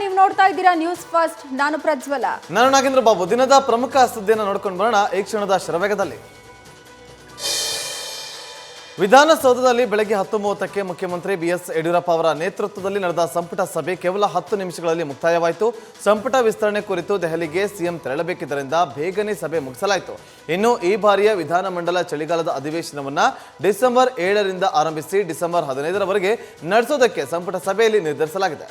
ನೀವು ನೋಡ್ತಾ ಇದ್ದೀರಾ ನ್ಯೂಸ್ ಫಸ್ಟ್. ನಾನು ಪ್ರಜ್ವಲ. ನಾನು ನಾಗೇಂದ್ರ ಬಾಬು. ದಿನದ ಪ್ರಮುಖ ಸುದ್ದಿಯನ್ನು ನೋಡ್ಕೊಂಡು ಬರೋಣ ಈ ಕ್ಷಣದ ಶರವೇಗದಲ್ಲಿ. ವಿಧಾನಸೌಧದಲ್ಲಿ ಬೆಳಗ್ಗೆ 10:30ಕ್ಕೆ ಮುಖ್ಯಮಂತ್ರಿ ಬಿಎಸ್ ಯಡಿಯೂರಪ್ಪ ಅವರ ನೇತೃತ್ವದಲ್ಲಿ ನಡೆದ ಸಂಪುಟ ಸಭೆ ಕೇವಲ 10 ನಿಮಿಷಗಳಲ್ಲಿ ಮುಕ್ತಾಯವಾಯಿತು. ಸಂಪುಟ ವಿಸ್ತರಣೆ ಕುರಿತು ದೆಹಲಿಗೆ ಸಿಎಂ ತೆರಳಬೇಕಿದ್ದರಿಂದ ಬೇಗನೆ ಸಭೆ ಮುಗಿಸಲಾಯಿತು. ಇನ್ನು ಈ ಬಾರಿಯ ವಿಧಾನಮಂಡಲ ಚಳಿಗಾಲದ ಅಧಿವೇಶನವನ್ನು ಡಿಸೆಂಬರ್ 7ರಿಂದ ಆರಂಭಿಸಿ ಡಿಸೆಂಬರ್ 15ರವರೆಗೆ ನಡೆಸೋದಕ್ಕೆ ಸಂಪುಟ ಸಭೆಯಲ್ಲಿ ನಿರ್ಧರಿಸಲಾಗಿದೆ.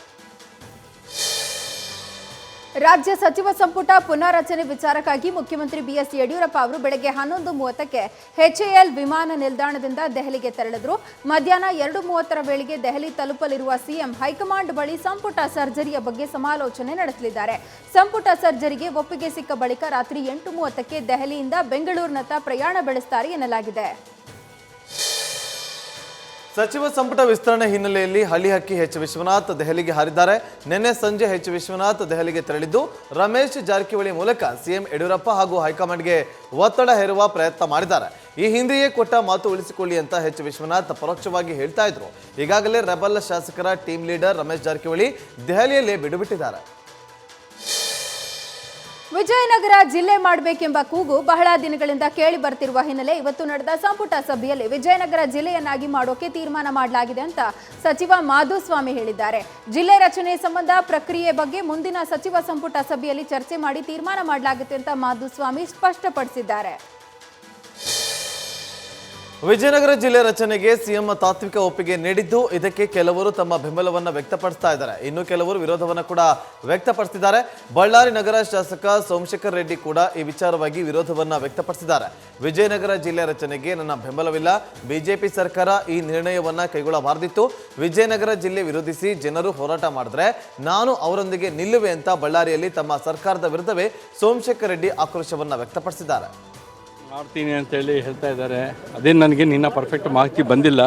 ರಾಜ್ಯ ಸಚಿವ ಸಂಪುಟ ಪುನಾರಚನೆ ವಿಚಾರಕ್ಕಾಗಿ ಮುಖ್ಯಮಂತ್ರಿ ಬಿಎಸ್ ಯಡಿಯೂರಪ್ಪ ಅವರು ಬೆಳಗ್ಗೆ 11:30ಕ್ಕೆ HAL ವಿಮಾನ ನಿಲ್ದಾಣದಿಂದ ದೆಹಲಿಗೆ ತೆರಳಿದ್ರು. ಮಧ್ಯಾಹ್ನ 2:30ರ ವೇಳೆಗೆ ದೆಹಲಿ ತಲುಪಲಿರುವ ಸಿಎಂ ಹೈಕಮಾಂಡ್ ಬಳಿ ಸಂಪುಟ ಸರ್ಜರಿಯ ಬಗ್ಗೆ ಸಮಾಲೋಚನೆ ನಡೆಸಲಿದ್ದಾರೆ. ಸಂಪುಟ ಸರ್ಜರಿಗೆ ಒಪ್ಪಿಗೆ ಸಿಕ್ಕ ಬಳಿಕ ರಾತ್ರಿ 8:30ಕ್ಕೆ ದೆಹಲಿಯಿಂದ ಬೆಂಗಳೂರಿನತ್ತ ಪ್ರಯಾಣ ಬೆಳೆಸುತ್ತಾರೆ ಎನ್ನಲಾಗಿದೆ. ಸಚಿವ ಸಂಪುಟ ವಿಸ್ತರಣೆ ಹಿನ್ನೆಲೆಯಲ್ಲಿ ಹಳ್ಳಿಹಕ್ಕಿ ಎಚ್ ವಿಶ್ವನಾಥ್ ದೆಹಲಿಗೆ ಹಾರಿದ್ದಾರೆ. ನಿನ್ನೆ ಸಂಜೆ ಎಚ್ ವಿಶ್ವನಾಥ್ ದೆಹಲಿಗೆ ತೆರಳಿದ್ದು ರಮೇಶ್ ಜಾರಕಿಹೊಳಿ ಮೂಲಕ ಸಿಎಂ ಯಡಿಯೂರಪ್ಪ ಹಾಗೂ ಹೈಕಮಾಂಡ್ಗೆ ಒತ್ತಡ ಹೇರುವ ಪ್ರಯತ್ನ ಮಾಡಿದ್ದಾರೆ. ಈ ಹಿಂದೆಯೇ ಕೊಟ್ಟ ಮಾತು ಉಳಿಸಿಕೊಳ್ಳಿ ಅಂತ ಎಚ್ ವಿಶ್ವನಾಥ್ ಪರೋಕ್ಷವಾಗಿ ಹೇಳ್ತಾ ಇದ್ರು. ಈಗಾಗಲೇ ರೆಬಲ್ ಶಾಸಕರ ಟೀಮ್ ಲೀಡರ್ ರಮೇಶ್ ಜಾರಕಿಹೊಳಿ ದೆಹಲಿಯಲ್ಲೇ ಬಿಡುಬಿಟ್ಟಿದ್ದಾರೆ. ವಿಜಯನಗರ ಜಿಲ್ಲೆ ಮಾಡಬೇಕೆಂಬ ಕೂಗು ಬಹಳ ದಿನಗಳಿಂದ ಕೇಳಿ ಬರ್ತಿರುವ ಹಿನ್ನೆಲೆ ಇವತ್ತು ನಡೆದ ಸಂಪುಟ ಸಭೆಯಲ್ಲಿ ವಿಜಯನಗರ ಜಿಲ್ಲೆಯನ್ನಾಗಿ ಮಾಡೋಕೆ ತೀರ್ಮಾನ ಮಾಡಲಾಗಿದೆ ಅಂತ ಸಚಿವ ಮಾಧುಸ್ವಾಮಿ ಹೇಳಿದ್ದಾರೆ. ಜಿಲ್ಲೆ ರಚನೆ ಸಂಬಂಧ ಪ್ರಕ್ರಿಯೆ ಬಗ್ಗೆ ಮುಂದಿನ ಸಚಿವ ಸಂಪುಟ ಸಭೆಯಲ್ಲಿ ಚರ್ಚೆ ಮಾಡಿ ತೀರ್ಮಾನ ಮಾಡಲಾಗುತ್ತೆ ಅಂತ ಮಾಧುಸ್ವಾಮಿ ಸ್ಪಷ್ಟಪಡಿಸಿದ್ದಾರೆ. ವಿಜಯನಗರ ಜಿಲ್ಲೆ ರಚನೆಗೆ ಸಿಎಂ ತಾತ್ವಿಕ ಒಪ್ಪಿಗೆ ನೀಡಿದ್ದು, ಇದಕ್ಕೆ ಕೆಲವರು ತಮ್ಮ ಬೆಂಬಲವನ್ನು ವ್ಯಕ್ತಪಡಿಸ್ತಾ ಇದ್ದಾರೆ. ಇನ್ನು ಕೆಲವರು ವಿರೋಧವನ್ನು ಕೂಡ ವ್ಯಕ್ತಪಡಿಸಿದ್ದಾರೆ. ಬಳ್ಳಾರಿ ನಗರ ಶಾಸಕ ಸೋಮಶೇಖರ್ ರೆಡ್ಡಿ ಕೂಡ ಈ ವಿಚಾರವಾಗಿ ವಿರೋಧವನ್ನು ವ್ಯಕ್ತಪಡಿಸಿದ್ದಾರೆ. ವಿಜಯನಗರ ಜಿಲ್ಲೆ ರಚನೆಗೆ ನನ್ನ ಬೆಂಬಲವಿಲ್ಲ. ಬಿಜೆಪಿ ಸರ್ಕಾರ ಈ ನಿರ್ಣಯವನ್ನ ಕೈಗೊಳ್ಳಬಾರದಿತ್ತು. ವಿಜಯನಗರ ಜಿಲ್ಲೆ ವಿರೋಧಿಸಿ ಜನರು ಹೋರಾಟ ಮಾಡಿದ್ರೆ ನಾನು ಅವರೊಂದಿಗೆ ನಿಲ್ಲುವೆ ಅಂತ ಬಳ್ಳಾರಿಯಲ್ಲಿ ತಮ್ಮ ಸರ್ಕಾರದ ವಿರುದ್ಧವೇ ಸೋಮಶೇಖರ್ ರೆಡ್ಡಿ ಆಕ್ರೋಶವನ್ನು ವ್ಯಕ್ತಪಡಿಸಿದ್ದಾರೆ. ಮಾಡ್ತೀನಿ ಅಂತೇಳಿ ಹೇಳ್ತಾ ಇದ್ದಾರೆ. ಅದೇನು ನನಗೆ ಇನ್ನೂ ಪರ್ಫೆಕ್ಟ್ ಮಾಹಿತಿ ಬಂದಿಲ್ಲ.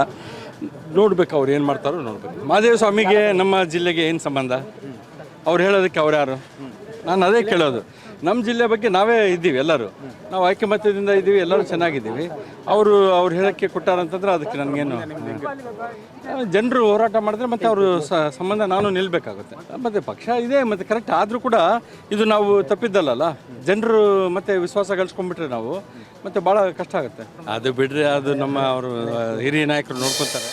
ನೋಡ್ಬೇಕು ಅವ್ರು ಏನು ಮಾಡ್ತಾರೋ ನೋಡ್ಬೇಕು. ಮಹದೇವ ಸ್ವಾಮಿಗೆ ನಮ್ಮ ಜಿಲ್ಲೆಗೆ ಏನು ಸಂಬಂಧ? ಅವ್ರು ಹೇಳೋದಕ್ಕೆ ಅವ್ರು ಯಾರು? ನಾನು ಅದೇ ಕೇಳೋದು. ನಮ್ಮ ಜಿಲ್ಲೆ ಬಗ್ಗೆ ನಾವೇ ಇದ್ದೀವಿ, ಎಲ್ಲರೂ ನಾವು ಐಕ್ಯಮತ್ಯದಿಂದ ಇದ್ದೀವಿ, ಎಲ್ಲರೂ ಚೆನ್ನಾಗಿದ್ದೀವಿ. ಅವ್ರು ಹೇಳೋಕ್ಕೆ ಕೊಟ್ಟಾರಂತಂದ್ರೆ ಅದಕ್ಕೆ ನನಗೇನು, ಜನರು ಹೋರಾಟ ಮಾಡಿದ್ರೆ ಮತ್ತು ಅವರು ಸಂಬಂಧ ನಾನು ನಿಲ್ಲಬೇಕಾಗುತ್ತೆ. ಮತ್ತು ಪಕ್ಷ ಇದೆ ಮತ್ತು ಕರೆಕ್ಟ್ ಆದರೂ ಕೂಡ ಇದು ನಾವು ತಪ್ಪಿದ್ದಲ್ಲ. ಜನರು ಮತ್ತೆ ವಿಶ್ವಾಸ ಗಳಿಸ್ಕೊಂಡ್ಬಿಟ್ರೆ ನಾವು ಮತ್ತೆ ಭಾಳ ಕಷ್ಟ ಆಗುತ್ತೆ. ಅದು ಬಿಡ್ರೆ ಅದು ನಮ್ಮ ಅವರು ಹಿರಿಯ ನಾಯಕರು ನೋಡ್ಕೊತಾರೆ.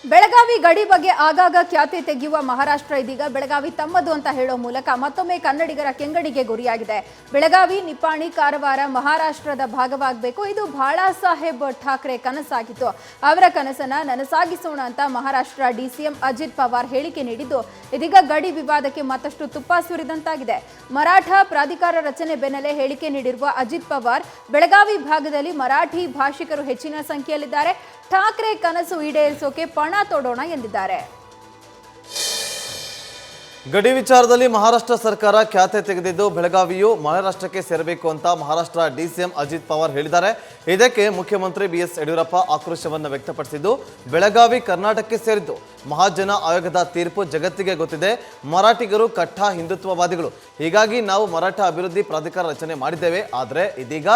ಬೆಳಗಾವಿ ಗಡಿ ಬಗ್ಗೆ ಆಗಾಗ ಖ್ಯಾತಿ ತೆಗೆಯುವ ಮಹಾರಾಷ್ಟ್ರ ಇದೀಗ ಬೆಳಗಾವಿ ತಮ್ಮದು ಅಂತ ಹೇಳೋ ಮೂಲಕ ಮತ್ತೊಮ್ಮೆ ಕನ್ನಡಿಗರ ಕೆಂಗಡಿಗೆ ಗುರಿಯಾಗಿದೆ. ಬೆಳಗಾವಿ, ನಿಪ್ಪಾಣಿ, ಕಾರವಾರ ಮಹಾರಾಷ್ಟ್ರದ ಭಾಗವಾಗಬೇಕು. ಇದು ಬಾಳಾ ಸಾಹೇಬ್ ಠಾಕ್ರೆ ಕನಸಾಗಿತ್ತು. ಅವರ ಕನಸನ್ನ ನನಸಾಗಿಸೋಣ ಅಂತ ಮಹಾರಾಷ್ಟ್ರ ಡಿಸಿಎಂ ಅಜಿತ್ ಪವಾರ್ ಹೇಳಿಕೆ ನೀಡಿದ್ದು, ಇದೀಗ ಗಡಿ ವಿವಾದಕ್ಕೆ ಮತ್ತಷ್ಟು ತುಪ್ಪ ಸುರಿದಂತಾಗಿದೆ. ಮರಾಠ ಪ್ರಾಧಿಕಾರ ರಚನೆ ಬೆನ್ನಲ್ಲೇ ಹೇಳಿಕೆ ನೀಡಿರುವ ಅಜಿತ್ ಪವಾರ್ ಬೆಳಗಾವಿ ಭಾಗದಲ್ಲಿ ಮರಾಠಿ ಭಾಷಿಕರು ಹೆಚ್ಚಿನ ಸಂಖ್ಯೆಯಲ್ಲಿದ್ದಾರೆ. ಠಾಕ್ರೆ ಕನಸು ಈಡೇರಿಸೋಕೆ ಪಣ ತೊಡೋಣ ಎಂದಿದ್ದಾರೆ. ಗಡಿ ವಿಚಾರದಲ್ಲಿ ಮಹಾರಾಷ್ಟ್ರ ಸರ್ಕಾರ ಖ್ಯಾತೆ ತೆಗೆದಿದ್ದು, ಬೆಳಗಾವಿಯು ಮಹಾರಾಷ್ಟ್ರಕ್ಕೆ ಸೇರಬೇಕು ಅಂತ ಮಹಾರಾಷ್ಟ್ರ ಡಿಸಿಎಂ ಅಜಿತ್ ಪವಾರ್ ಹೇಳಿದ್ದಾರೆ. ಇದಕ್ಕೆ ಮುಖ್ಯಮಂತ್ರಿ ಬಿಎಸ್ ಯಡಿಯೂರಪ್ಪ ಆಕ್ರೋಶವನ್ನು ವ್ಯಕ್ತಪಡಿಸಿದ್ದು, ಬೆಳಗಾವಿ ಕರ್ನಾಟಕಕ್ಕೆ ಸೇರಿದ್ದು. ಮಹಾಜನ ಆಯೋಗದ ತೀರ್ಪು ಜಗತ್ತಿಗೆ ಗೊತ್ತಿದೆ. ಮರಾಠಿಗರು ಕಟ್ಟ ಹಿಂದುತ್ವವಾದಿಗಳು. ಹೀಗಾಗಿ ನಾವು ಮರಾಠ ಅಭಿವೃದ್ಧಿ ಪ್ರಾಧಿಕಾರ ರಚನೆ ಮಾಡಿದ್ದೇವೆ. ಆದರೆ ಇದೀಗ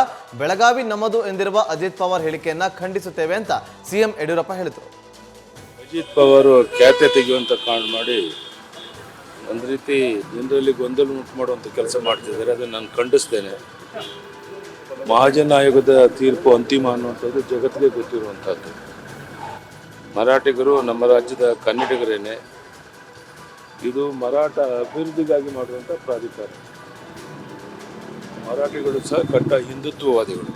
ಬೆಳಗಾವಿ ನಮ್ಮದು ಎಂದಿರುವ ಅಜಿತ್ ಪವಾರ್ ಹೇಳಿಕೆಯನ್ನ ಖಂಡಿಸುತ್ತೇವೆ ಅಂತ ಸಿಎಂ ಯಡಿಯೂರಪ್ಪ ಹೇಳಿದರು. ಅಜಿತ್ ಪವಾರ್ ಖ್ಯಾತೆ ತೆಗೆಯುವಂತ ಕಾರಣ ಮಾಡಿ ಒಂದು ರೀತಿ ಜನರಲ್ಲಿ ಗೊಂದಲ ಉಂಟು ಮಾಡುವಂಥ ಕೆಲಸ ಮಾಡ್ತಿದ್ದಾರೆ. ಅದನ್ನು ನಾನು ಖಂಡಿಸ್ತೇನೆ. ಮಹಾಜನ ಆಯೋಗದ ತೀರ್ಪು ಅಂತಿಮ ಅನ್ನುವಂಥದ್ದು ಜಗತ್ತಿಗೆ ಗೊತ್ತಿರುವಂಥದ್ದು. ಮರಾಠಿಗರು ನಮ್ಮ ರಾಜ್ಯದ ಕನ್ನಡಿಗರೇನೆ. ಇದು ಮರಾಠ ಅಭಿವೃದ್ಧಿಗಾಗಿ ಮಾಡುವಂಥ ಪ್ರಾಧಿಕಾರ. ಮರಾಠಿಗಳು ಸಹ ಕಟ್ಟ ಹಿಂದುತ್ವವಾದಿಗಳು.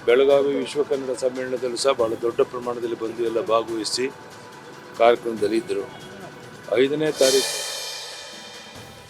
ಬೆಳಗಾವಿ ವಿಶ್ವ ಕನ್ನಡ ಸಮ್ಮೇಳನದಲ್ಲೂ ಸಹ ಬಹಳ ದೊಡ್ಡ ಪ್ರಮಾಣದಲ್ಲಿ ಬಂದು ಎಲ್ಲ ಭಾಗವಹಿಸಿ ಕಾರ್ಯಕ್ರಮದಲ್ಲಿ ಇದ್ದರು. 5ನೇ ತಾರೀಕು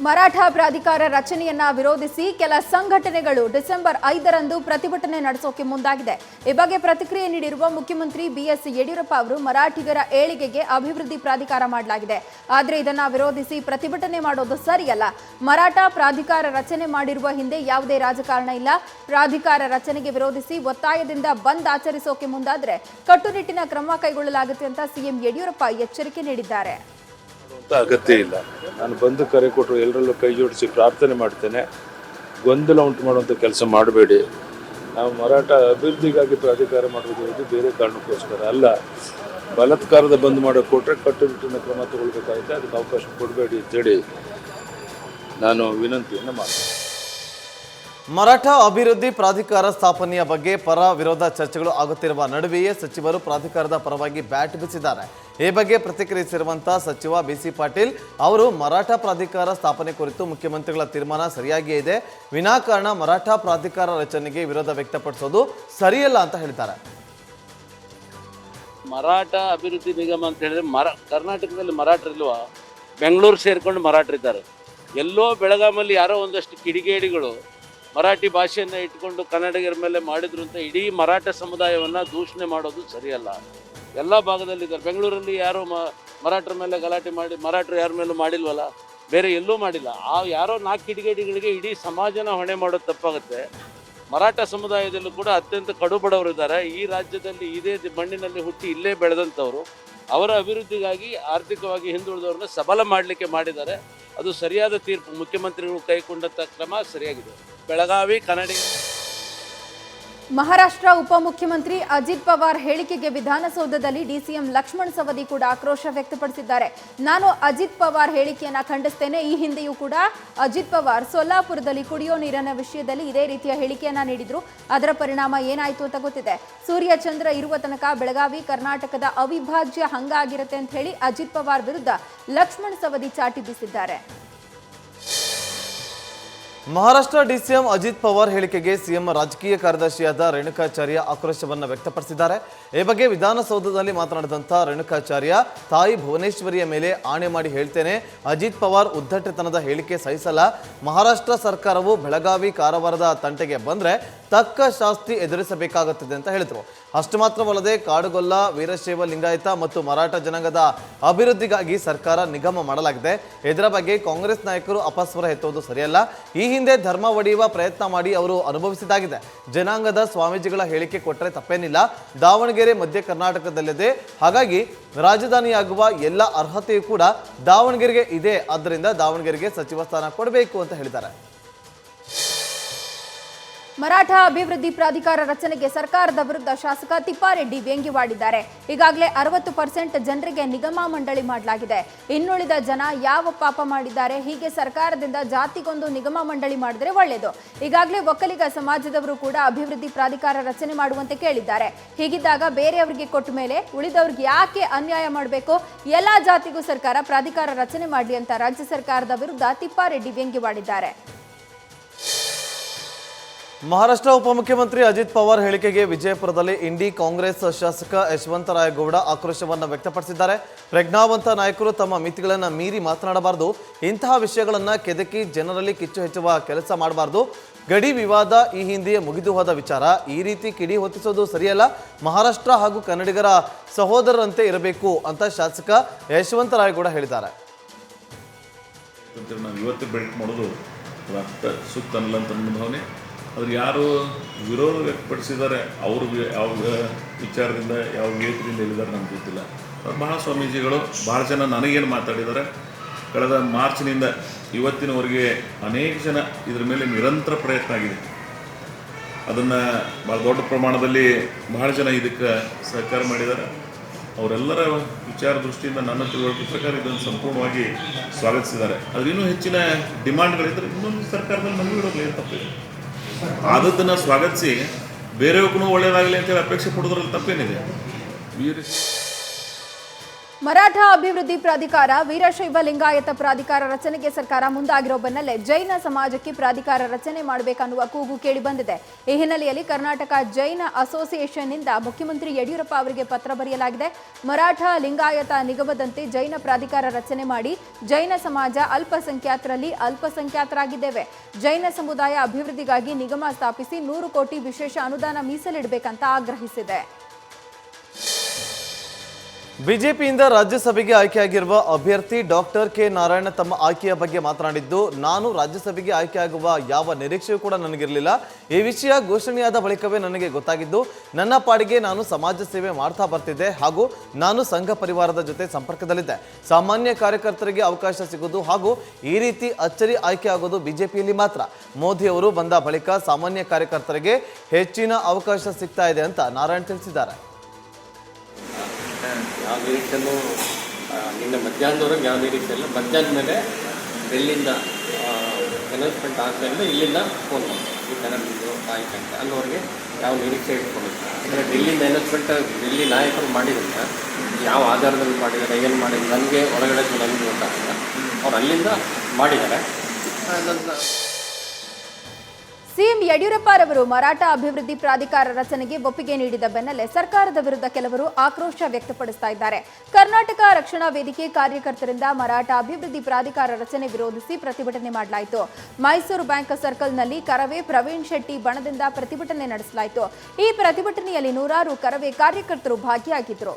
ಮರಾಠ ಪ್ರಾಧಿಕಾರ ರಚನೆಯನ್ನ ವಿರೋಧಿಸಿ ಕೆಲ ಸಂಘಟನೆಗಳು ಡಿಸೆಂಬರ್ 5ರಂದು ಪ್ರತಿಭಟನೆ ನಡೆಸೋಕೆ ಮುಂದಾಗಿದೆ. ಈ ಬಗ್ಗೆ ಪ್ರತಿಕ್ರಿಯೆ ನೀಡಿರುವ ಮುಖ್ಯಮಂತ್ರಿ ಬಿಎಸ್ ಯಡಿಯೂರಪ್ಪ ಅವರು ಮರಾಠಿಗರ ಏಳಿಗೆಗೆ ಅಭಿವೃದ್ಧಿ ಪ್ರಾಧಿಕಾರ ಮಾಡಲಾಗಿದೆ. ಆದರೆ ಇದನ್ನ ವಿರೋಧಿಸಿ ಪ್ರತಿಭಟನೆ ಮಾಡೋದು ಸರಿಯಲ್ಲ. ಮರಾಠ ಪ್ರಾಧಿಕಾರ ರಚನೆ ಮಾಡಿರುವ ಹಿಂದೆ ಯಾವುದೇ ರಾಜಕಾರಣ ಇಲ್ಲ. ಪ್ರಾಧಿಕಾರ ರಚನೆಗೆ ವಿರೋಧಿಸಿ ಒತ್ತಾಯದಿಂದ ಬಂದ್ ಆಚರಿಸೋಕೆ ಮುಂದಾದ್ರೆ ಕಟ್ಟುನಿಟ್ಟಿನ ಕ್ರಮ ಕೈಗೊಳ್ಳಲಾಗುತ್ತೆ ಅಂತ ಸಿಎಂ ಯಡಿಯೂರಪ್ಪ ಎಚ್ಚರಿಕೆ ನೀಡಿದ್ದಾರೆ. ಅಗತ್ಯ ಇಲ್ಲ. ನಾನು ಬಂದು ಕರೆ ಕೊಟ್ಟರು ಎಲ್ಲರಲ್ಲೂ ಕೈ ಜೋಡಿಸಿ ಪ್ರಾರ್ಥನೆ ಮಾಡ್ತೇನೆ. ಗೊಂದಲ ಉಂಟು ಮಾಡುವಂಥ ಕೆಲಸ ಮಾಡಬೇಡಿ. ನಾವು ಮರಾಠ ಅಭಿವೃದ್ಧಿಗಾಗಿ ಪ್ರಾಧಿಕಾರ ಮಾಡುವುದು ಬೇರೆ ಕಾರಣಕ್ಕೋಸ್ಕರ ಅಲ್ಲ. ಬಲಾತ್ಕಾರದ ಬಂದ್ ಮಾಡೋಕೆ ಕೊಟ್ಟರೆ ಕಟ್ಟುನಿಟ್ಟಿನ ಕ್ರಮ ತಗೊಳ್ಬೇಕಾಗುತ್ತೆ. ಅದಕ್ಕೆ ಅವಕಾಶ ಕೊಡಬೇಡಿ ಅಂತೇಳಿ ನಾನು ವಿನಂತಿಯನ್ನು ಮಾಡ್ತೀನಿ. ಮರಾಠ ಅಭಿವೃದ್ಧಿ ಪ್ರಾಧಿಕಾರ ಸ್ಥಾಪನೆಯ ಬಗ್ಗೆ ಪರ ವಿರೋಧ ಚರ್ಚೆಗಳು ಆಗುತ್ತಿರುವ ನಡುವೆಯೇ ಸಚಿವರು ಪ್ರಾಧಿಕಾರದ ಪರವಾಗಿ ಬ್ಯಾಟ್ ಬೀಸಿದ್ದಾರೆ. ಈ ಬಗ್ಗೆ ಪ್ರತಿಕ್ರಿಯಿಸಿರುವಂಥ ಸಚಿವ BC ಪಾಟೀಲ್ ಅವರು ಮರಾಠ ಪ್ರಾಧಿಕಾರ ಸ್ಥಾಪನೆ ಕುರಿತು ಮುಖ್ಯಮಂತ್ರಿಗಳ ತೀರ್ಮಾನ ಸರಿಯಾಗಿಯೇ ಇದೆ, ವಿನಾಕಾರಣ ಮರಾಠ ಪ್ರಾಧಿಕಾರ ರಚನೆಗೆ ವಿರೋಧ ವ್ಯಕ್ತಪಡಿಸೋದು ಸರಿಯಲ್ಲ ಅಂತ ಹೇಳಿದ್ದಾರೆ. ಮರಾಠ ಅಭಿವೃದ್ಧಿ ನಿಗಮ ಅಂತ ಹೇಳಿದ್ರೆ ಕರ್ನಾಟಕದಲ್ಲಿ ಮರಾಠರಿಲ್ವಾ? ಬೆಂಗಳೂರು ಸೇರ್ಕೊಂಡು ಮರಾಠರಿದ್ದಾರೆ. ಎಲ್ಲೋ ಬೆಳಗಾಮಲ್ಲಿ ಯಾರೋ ಒಂದಷ್ಟು ಕಿಡಿಗೇಡಿಗಳು ಮರಾಠಿ ಭಾಷೆಯನ್ನು ಇಟ್ಕೊಂಡು ಕನ್ನಡಿಗರ ಮೇಲೆ ಮಾಡಿದ್ರು ಅಂತ ಇಡೀ ಮರಾಠ ಸಮುದಾಯವನ್ನು ದೂಷಣೆ ಮಾಡೋದು ಸರಿಯಲ್ಲ. ಎಲ್ಲ ಭಾಗದಲ್ಲಿದ್ದಾರೆ. ಬೆಂಗಳೂರಲ್ಲಿ ಯಾರೋ ಮರಾಠರ ಮೇಲೆ ಗಲಾಟೆ ಮಾಡಿ ಮರಾಠರು ಯಾರ ಮೇಲೂ ಮಾಡಿಲ್ವಲ್ಲ, ಬೇರೆ ಎಲ್ಲೂ ಮಾಡಿಲ್ಲ. ಆ ಯಾರೋ 4 ಕಿಡಿಗೇಡಿಗಳಿಗೆ ಇಡೀ ಸಮಾಜನ ಹೊಣೆ ಮಾಡೋದು ತಪ್ಪಾಗುತ್ತೆ. ಮರಾಠ ಸಮುದಾಯದಲ್ಲೂ ಕೂಡ ಅತ್ಯಂತ ಕಡು ಬಡವರಿದ್ದಾರೆ. ಈ ರಾಜ್ಯದಲ್ಲಿ ಇದೇ ಮಣ್ಣಿನಲ್ಲಿ ಹುಟ್ಟಿ ಇಲ್ಲೇ ಬೆಳೆದಂಥವ್ರು. ಅವರ ಅಭಿವೃದ್ಧಿಗಾಗಿ ಆರ್ಥಿಕವಾಗಿ ಹಿಂದುಳಿದವ್ರನ್ನ ಸಬಲ ಮಾಡಲಿಕ್ಕೆ ಮಾಡಿದ್ದಾರೆ. ಅದು ಸರಿಯಾದ ತೀರ್ಪು. ಮುಖ್ಯಮಂತ್ರಿಗಳು ಕೈಗೊಂಡಂಥ ಕ್ರಮ ಸರಿಯಾಗಿದೆ. ಬೆಳಗಾವಿ ಕನ್ನಡಿಗ. ಮಹಾರಾಷ್ಟ್ರ ಉಪಮುಖ್ಯಮಂತ್ರಿ ಅಜಿತ್ ಪವಾರ್ ಹೇಳಿಕೆಗೆ ವಿಧಾನಸೌಧದಲ್ಲಿ DCM ಲಕ್ಷ್ಮಣ್ ಸವದಿ ಕೂಡ ಆಕ್ರೋಶ ವ್ಯಕ್ತಪಡಿಸಿದ್ದಾರೆ. ನಾನು ಅಜಿತ್ ಪವಾರ್ ಹೇಳಿಕೆಯನ್ನ ಖಂಡಿಸ್ತೇನೆ. ಈ ಹಿಂದೆಯೂ ಕೂಡ ಅಜಿತ್ ಪವಾರ್ ಸೊಲ್ಲಾಪುರದಲ್ಲಿ ಕುಡಿಯೋ ನೀರಿನ ವಿಷಯದಲ್ಲಿ ಇದೇ ರೀತಿಯ ಹೇಳಿಕೆಯನ್ನ ನೀಡಿದ್ರು. ಅದರ ಪರಿಣಾಮ ಏನಾಯ್ತು ಅಂತ ಗೊತ್ತಿದೆ. ಸೂರ್ಯ ಚಂದ್ರ ಇರುವ ತನಕ ಬೆಳಗಾವಿ ಕರ್ನಾಟಕದ ಅವಿಭಾಜ್ಯ ಹಂಗಾಗಿರುತ್ತೆ ಅಂತ ಹೇಳಿ ಅಜಿತ್ ಪವಾರ್ ವಿರುದ್ಧ ಲಕ್ಷ್ಮಣ್ ಸವದಿ ಚಾಟಿ ಬೀಸಿದ್ದಾರೆ. ಮಹಾರಾಷ್ಟ್ರ DCM ಅಜಿತ್ ಪವಾರ್ ಹೇಳಿಕೆಗೆ CM ರಾಜಕೀಯ ಕಾರ್ಯದರ್ಶಿಯಾದ ರೇಣುಕಾಚಾರ್ಯ ಆಕ್ರೋಶವನ್ನು ವ್ಯಕ್ತಪಡಿಸಿದ್ದಾರೆ. ಈ ಬಗ್ಗೆ ವಿಧಾನಸೌಧದಲ್ಲಿ ಮಾತನಾಡಿದಂಥ ರೇಣುಕಾಚಾರ್ಯ, ತಾಯಿ ಭುವನೇಶ್ವರಿಯ ಮೇಲೆ ಆಣೆ ಮಾಡಿ ಹೇಳ್ತೇನೆ, ಅಜಿತ್ ಪವಾರ್ ಉದ್ದಟತನದ ಹೇಳಿಕೆ ಸಹಿಸಲ್ಲ. ಮಹಾರಾಷ್ಟ್ರ ಸರ್ಕಾರವು ಬೆಳಗಾವಿ ಕಾರವಾರದ ತಂಟೆಗೆ ಬಂದರೆ ತಕ್ಕ ಶಾಸ್ತಿ ಎದುರಿಸಬೇಕಾಗುತ್ತದೆ ಅಂತ ಹೇಳಿದರು. ಅಷ್ಟು ಮಾತ್ರವಲ್ಲದೆ ಕಾಡುಗೊಲ್ಲ, ವೀರಶೈವ ಲಿಂಗಾಯತ ಮತ್ತು ಮರಾಠ ಜನಾಂಗದ ಅಭಿವೃದ್ಧಿಗಾಗಿ ಸರ್ಕಾರ ನಿಗಮ ಮಾಡಲಾಗಿದೆ. ಇದರ ಬಗ್ಗೆ ಕಾಂಗ್ರೆಸ್ ನಾಯಕರು ಅಪಸ್ವರ ಎತ್ತುವುದು ಸರಿಯಲ್ಲ. ಈ ಹಿಂದೆ ಧರ್ಮ ಒಡೆಯುವ ಪ್ರಯತ್ನ ಮಾಡಿ ಅವರು ಅನುಭವಿಸಿದಾಗಿದೆ. ಜನಾಂಗದ ಸ್ವಾಮೀಜಿಗಳ ಹೇಳಿಕೆ ಕೊಟ್ಟರೆ ತಪ್ಪೇನಿಲ್ಲ. ದಾವಣಗೆರೆ ಮಧ್ಯ ಕರ್ನಾಟಕದಲ್ಲಿದೆ, ಹಾಗಾಗಿ ರಾಜಧಾನಿಯಾಗುವ ಎಲ್ಲ ಅರ್ಹತೆಯೂ ಕೂಡ ದಾವಣಗೆರೆಗೆ ಇದೆ. ಆದ್ದರಿಂದ ದಾವಣಗೆರೆಗೆ ಸಚಿವ ಸ್ಥಾನ ಕೊಡಬೇಕು ಅಂತ ಹೇಳಿದ್ದಾರೆ. ಮರಾಠ ಅಭಿವೃದ್ಧಿ ಪ್ರಾಧಿಕಾರ ರಚನೆಗೆ ಸರ್ಕಾರದ ವಿರುದ್ಧ ಶಾಸಕ ತಿಪ್ಪಾರೆಡ್ಡಿ ವ್ಯಂಗ್ಯವಾಡಿದ್ದಾರೆ. ಈಗಾಗಲೇ 60% ಜನರಿಗೆ ನಿಗಮ ಮಂಡಳಿ ಮಾಡಲಾಗಿದೆ. ಇನ್ನುಳಿದ ಜನ ಯಾವ ಪಾಪ ಮಾಡಿದ್ದಾರೆ? ಹೀಗೆ ಸರ್ಕಾರದಿಂದ ಜಾತಿಗೊಂದು ನಿಗಮ ಮಂಡಳಿ ಮಾಡಿದ್ರೆ ಒಳ್ಳೆಯದು. ಈಗಾಗಲೇ ಒಕ್ಕಲಿಗ ಸಮಾಜದವರು ಕೂಡ ಅಭಿವೃದ್ಧಿ ಪ್ರಾಧಿಕಾರ ರಚನೆ ಮಾಡುವಂತೆ ಕೇಳಿದ್ದಾರೆ. ಹೀಗಿದ್ದಾಗ ಬೇರೆಯವರಿಗೆ ಕೊಟ್ಟ ಮೇಲೆ ಉಳಿದವ್ರಿಗೆ ಯಾಕೆ ಅನ್ಯಾಯ ಮಾಡಬೇಕು? ಎಲ್ಲ ಜಾತಿಗೂ ಸರ್ಕಾರ ಪ್ರಾಧಿಕಾರ ರಚನೆ ಮಾಡಲಿ ಅಂತ ರಾಜ್ಯ ಸರ್ಕಾರದ ವಿರುದ್ಧ ತಿಪ್ಪಾರೆಡ್ಡಿ ವ್ಯಂಗ್ಯವಾಡಿದ್ದಾರೆ. ಮಹಾರಾಷ್ಟ್ರ ಉಪಮುಖ್ಯಮಂತ್ರಿ ಅಜಿತ್ ಪವಾರ್ ಹೇಳಿಕೆಗೆ ವಿಜಯಪುರದಲ್ಲಿ ಇಂಡಿ ಕಾಂಗ್ರೆಸ್ ಶಾಸಕ ಯಶವಂತರಾಯಗೌಡ ಆಕ್ರೋಶವನ್ನು ವ್ಯಕ್ತಪಡಿಸಿದ್ದಾರೆ. ಪ್ರಜ್ಞಾವಂತ ನಾಯಕರು ತಮ್ಮ ಮಿತಿಗಳನ್ನು ಮೀರಿ ಮಾತನಾಡಬಾರದು. ಇಂತಹ ವಿಷಯಗಳನ್ನು ಕೆದಕಿ ಜನರಲ್ಲಿ ಕಿಚ್ಚು ಹೆಚ್ಚುವ ಕೆಲಸ ಮಾಡಬಾರ್ದು. ಗಡಿ ವಿವಾದ ಈ ಹಿಂದೆಯೇ ಮುಗಿದು ಹೋದ ವಿಚಾರ. ಈ ರೀತಿ ಕಿಡಿ ಹೊತ್ತಿಸೋದು ಸರಿಯಲ್ಲ. ಮಹಾರಾಷ್ಟ್ರ ಹಾಗೂ ಕನ್ನಡಿಗರ ಸಹೋದರರಂತೆ ಇರಬೇಕು ಅಂತ ಶಾಸಕ ಯಶವಂತರಾಯಗೌಡ ಹೇಳಿದ್ದಾರೆ. ನಾವು ಇವತ್ತು ಬೆಳಕು ಮಾಡೋದು ಸೂಕ್ತ ಅನ್ನಲ್ಲ ಅಂತ ನನ್ನ ಭಾವನೆ. ಅದ್ರ ಯಾರು ವಿರೋಧ ವ್ಯಕ್ತಪಡಿಸಿದ್ದಾರೆ, ಅವರು ಯಾವ ವಿಚಾರದಿಂದ ಯಾವ ವಿವೇಕದಿಂದ ಹೇಳಿದ್ದಾರೆ ನಮ್ಗೆ ಗೊತ್ತಿಲ್ಲ. ಬಹಳ ಸ್ವಾಮೀಜಿಗಳು ಭಾಳ ಜನ ನನಗೇನು ಮಾತಾಡಿದ್ದಾರೆ, ಕಳೆದ ಮಾರ್ಚ್ನಿಂದ ಇವತ್ತಿನವರೆಗೆ ಅನೇಕ ಜನ ಇದ್ರ ಮೇಲೆ ನಿರಂತರ ಪ್ರಯತ್ನ ಆಗಿದೆ. ಅದನ್ನು ಭಾಳ ದೊಡ್ಡ ಪ್ರಮಾಣದಲ್ಲಿ ಬಹಳ ಜನ ಇದಕ್ಕೆ ಸಹಕಾರ ಮಾಡಿದ್ದಾರೆ. ಅವರೆಲ್ಲರ ವಿಚಾರ ದೃಷ್ಟಿಯಿಂದ ನನ್ನ ತಿಳುವಳಿಕೆ ಪ್ರಕಾರ ಇದನ್ನು ಸಂಪೂರ್ಣವಾಗಿ ಸ್ವಾಗತಿಸಿದ್ದಾರೆ. ಅದ್ರ ಇನ್ನೂ ಹೆಚ್ಚಿನ ಡಿಮಾಂಡ್ಗಳಿದ್ದರೆ ಇನ್ನೊಂದು ಸರ್ಕಾರದಲ್ಲಿ ನಮಗೂ ಇರೋದಿಲ್ಲ, ಏನು ತಪ್ಪಿದೆ. ಆದದ್ದನ್ನು ಸ್ವಾಗತಿಸಿ ಬೇರೆಯವ್ರಿಗೂ ಒಳ್ಳೆಯದಾಗಲಿ ಅಂತೇಳಿ ಅಪೇಕ್ಷೆ ಪಡೋದ್ರಲ್ಲಿ ತಪ್ಪೇನಿದೆ. ಮರಾಠ ಅಭಿವೃದ್ಧಿ ಪ್ರಾಧಿಕಾರ, ವೀರಶೈವ ಲಿಂಗಾಯತ ಪ್ರಾಧಿಕಾರ ರಚನೆಗೆ ಸರ್ಕಾರ ಮುಂದಾಗಿರೋ ಬೆನ್ನಲ್ಲೇ ಜೈನ ಸಮಾಜಕ್ಕೆ ಪ್ರಾಧಿಕಾರ ರಚನೆ ಮಾಡಬೇಕನ್ನುವ ಕೂಗು ಕೇಳಿ ಬಂದಿದೆ. ಈ ಹಿನ್ನೆಲೆಯಲ್ಲಿ ಕರ್ನಾಟಕ ಜೈನ ಅಸೋಸಿಯೇಷನ್ನಿಂದ ಮುಖ್ಯಮಂತ್ರಿ ಯಡಿಯೂರಪ್ಪ ಅವರಿಗೆ ಪತ್ರ ಬರೆಯಲಾಗಿದೆ. ಮರಾಠ ಲಿಂಗಾಯತ ನಿಗಮದಂತೆ ಜೈನ ಪ್ರಾಧಿಕಾರ ರಚನೆ ಮಾಡಿ ಜೈನ ಸಮಾಜ ಅಲ್ಪಸಂಖ್ಯಾತರಲ್ಲಿ ಅಲ್ಪಸಂಖ್ಯಾತರಾಗಿದ್ದೇವೆ. ಜೈನ ಸಮುದಾಯ ಅಭಿವೃದ್ಧಿಗಾಗಿ ನಿಗಮ ಸ್ಥಾಪಿಸಿ 100 ಕೋಟಿ ವಿಶೇಷ ಅನುದಾನ ಮೀಸಲಿಡಬೇಕಂತ ಆಗ್ರಹಿಸಿದೆ. ಬಿಜೆಪಿಯಿಂದ ರಾಜ್ಯಸಭೆಗೆ ಆಯ್ಕೆಯಾಗಿರುವ ಅಭ್ಯರ್ಥಿ ಡಾಕ್ಟರ್ ಕೆ ನಾರಾಯಣ ತಮ್ಮ ಆಯ್ಕೆಯ ಬಗ್ಗೆ ಮಾತನಾಡಿದ್ದು, ನಾನು ರಾಜ್ಯಸಭೆಗೆ ಆಯ್ಕೆಯಾಗುವ ಯಾವ ನಿರೀಕ್ಷೆಯೂ ಕೂಡ ನನಗಿರಲಿಲ್ಲ. ಈ ವಿಷಯ ಘೋಷಣೆಯಾದ ಬಳಿಕವೇ ನನಗೆ ಗೊತ್ತಾಗಿದ್ದು, ನನ್ನ ಪಾಡಿಗೆ ನಾನು ಸಮಾಜ ಸೇವೆ ಮಾಡ್ತಾ ಬರ್ತಿದ್ದೆ ಹಾಗೂ ನಾನು ಸಂಘ ಪರಿವಾರದ ಜೊತೆ ಸಂಪರ್ಕದಲ್ಲಿದ್ದೆ. ಸಾಮಾನ್ಯ ಕಾರ್ಯಕರ್ತರಿಗೆ ಅವಕಾಶ ಸಿಗೋದು ಹಾಗೂ ಈ ರೀತಿ ಅಚ್ಚರಿ ಆಯ್ಕೆ ಆಗೋದು ಬಿಜೆಪಿಯಲ್ಲಿ ಮಾತ್ರ. ಮೋದಿ ಅವರು ಬಂದ ಬಳಿಕ ಸಾಮಾನ್ಯ ಕಾರ್ಯಕರ್ತರಿಗೆ ಹೆಚ್ಚಿನ ಅವಕಾಶ ಸಿಗ್ತಾ ಇದೆ ಅಂತ ನಾರಾಯಣ್ ತಿಳಿಸಿದ್ದಾರೆ. ಯಾವ ನಿರೀಕ್ಷೆನೂ ನಿನ್ನೆ ಮಧ್ಯಾಹ್ನದವರೆಗೆ ಯಾವ ನಿರೀಕ್ಷೆ ಇಲ್ಲ. ಮಧ್ಯಾಹ್ನ ಮೇಲೆ ಡೆಲ್ಲಿಯಿಂದ ಅನೌನ್ಸ್ಮೆಂಟ್ ಆದಮೇಲೆ ಇಲ್ಲಿಂದ ಫೋನ್ ಬಂತು, ಈ ಥರ ನಿಮ್ಮದು ಆಯ್ತು ಅಂತ. ಅಲ್ಲಿವರೆಗೆ ಯಾವ ನಿರೀಕ್ಷೆ ಇಟ್ಕೊಂಡಿಲ್ಲ. ಅಂದರೆ ಡೆಲ್ಲಿಯಿಂದ ಅನೌನ್ಸ್ಮೆಂಟ್ ಡೆಲ್ಲಿ ನಾಯಕರು ಮಾಡಿದ್ರೆ ಯಾವ ಆಧಾರದಲ್ಲಿ ಮಾಡಿದ್ದಾರೆ, ಏನು ಮಾಡಿದ್ರು ನನಗೆ ಹೊರಗಡೆ ನನಗೆ ಗೊತ್ತಾಗಲ್ಲ. ಅವ್ರು ಅಲ್ಲಿಂದ ಮಾಡಿದ್ದಾರೆ. ನಂತರ ಸಿಎಂ ಯಡಿಯೂರಪ್ಪರವರು ಮರಾಠ ಅಭಿವೃದ್ಧಿ ಪ್ರಾಧಿಕಾರ ರಚನೆಗೆ ಒಪ್ಪಿಗೆ ನೀಡಿದ ಬೆನ್ನಲ್ಲೇ ಸರ್ಕಾರದ ವಿರುದ್ಧ ಕೆಲವರು ಆಕ್ರೋಶ ವ್ಯಕ್ತಪಡಿಸ್ತಾ ಇದ್ದಾರೆ. ಕರ್ನಾಟಕ ರಕ್ಷಣಾ ವೇದಿಕೆ ಕಾರ್ಯಕರ್ತರಿಂದ ಮರಾಠ ಅಭಿವೃದ್ಧಿ ಪ್ರಾಧಿಕಾರ ರಚನೆ ವಿರೋಧಿಸಿ ಪ್ರತಿಭಟನೆ ಮಾಡಲಾಯಿತು. ಮೈಸೂರು ಬ್ಯಾಂಕ್ ಸರ್ಕಲ್ನಲ್ಲಿ ಕರವೇ ಪ್ರವೀಣ್ ಶೆಟ್ಟಿ ಬಣದಿಂದ ಪ್ರತಿಭಟನೆ ನಡೆಸಲಾಯಿತು. ಈ ಪ್ರತಿಭಟನೆಯಲ್ಲಿ ನೂರಾರು ಕರವೇ ಕಾರ್ಯಕರ್ತರು ಭಾಗಿಯಾಗಿದ್ದರು.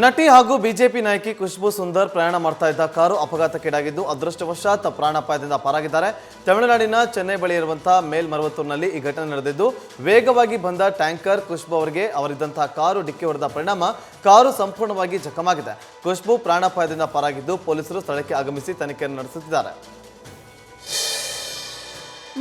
ನಟಿ ಹಾಗೂ ಬಿಜೆಪಿ ನಾಯಕಿ ಖುಷ್ಬೂ ಸುಂದರ್ ಪ್ರಯಾಣ ಮಾಡ್ತಾ ಇದ್ದ ಕಾರು ಅಪಘಾತಕ್ಕೀಡಾಗಿದ್ದು ಅದೃಷ್ಟವಶಾತ್ ಪ್ರಾಣಾಪಾಯದಿಂದ ಪಾರಾಗಿದ್ದಾರೆ. ತಮಿಳುನಾಡಿನ ಚೆನ್ನೈ ಬಳಿ ಇರುವಂತಹ ಮೇಲ್ಮರವತ್ತೂರಿನಲ್ಲಿ ಈ ಘಟನೆ ನಡೆದಿದ್ದು, ವೇಗವಾಗಿ ಬಂದ ಟ್ಯಾಂಕರ್ ಖುಷ್ಬೂ ಅವರಿದ್ದಂತಹ ಕಾರು ಡಿಕ್ಕಿ ಹೊಡೆದ ಪರಿಣಾಮ ಕಾರು ಸಂಪೂರ್ಣವಾಗಿ ಜಖಮಾಗಿದೆ. ಖುಷ್ಬೂ ಪ್ರಾಣಾಪಾಯದಿಂದ ಪಾರಾಗಿದ್ದು ಪೊಲೀಸರು ಸ್ಥಳಕ್ಕೆ ಆಗಮಿಸಿ ತನಿಖೆಯನ್ನು ನಡೆಸುತ್ತಿದ್ದಾರೆ.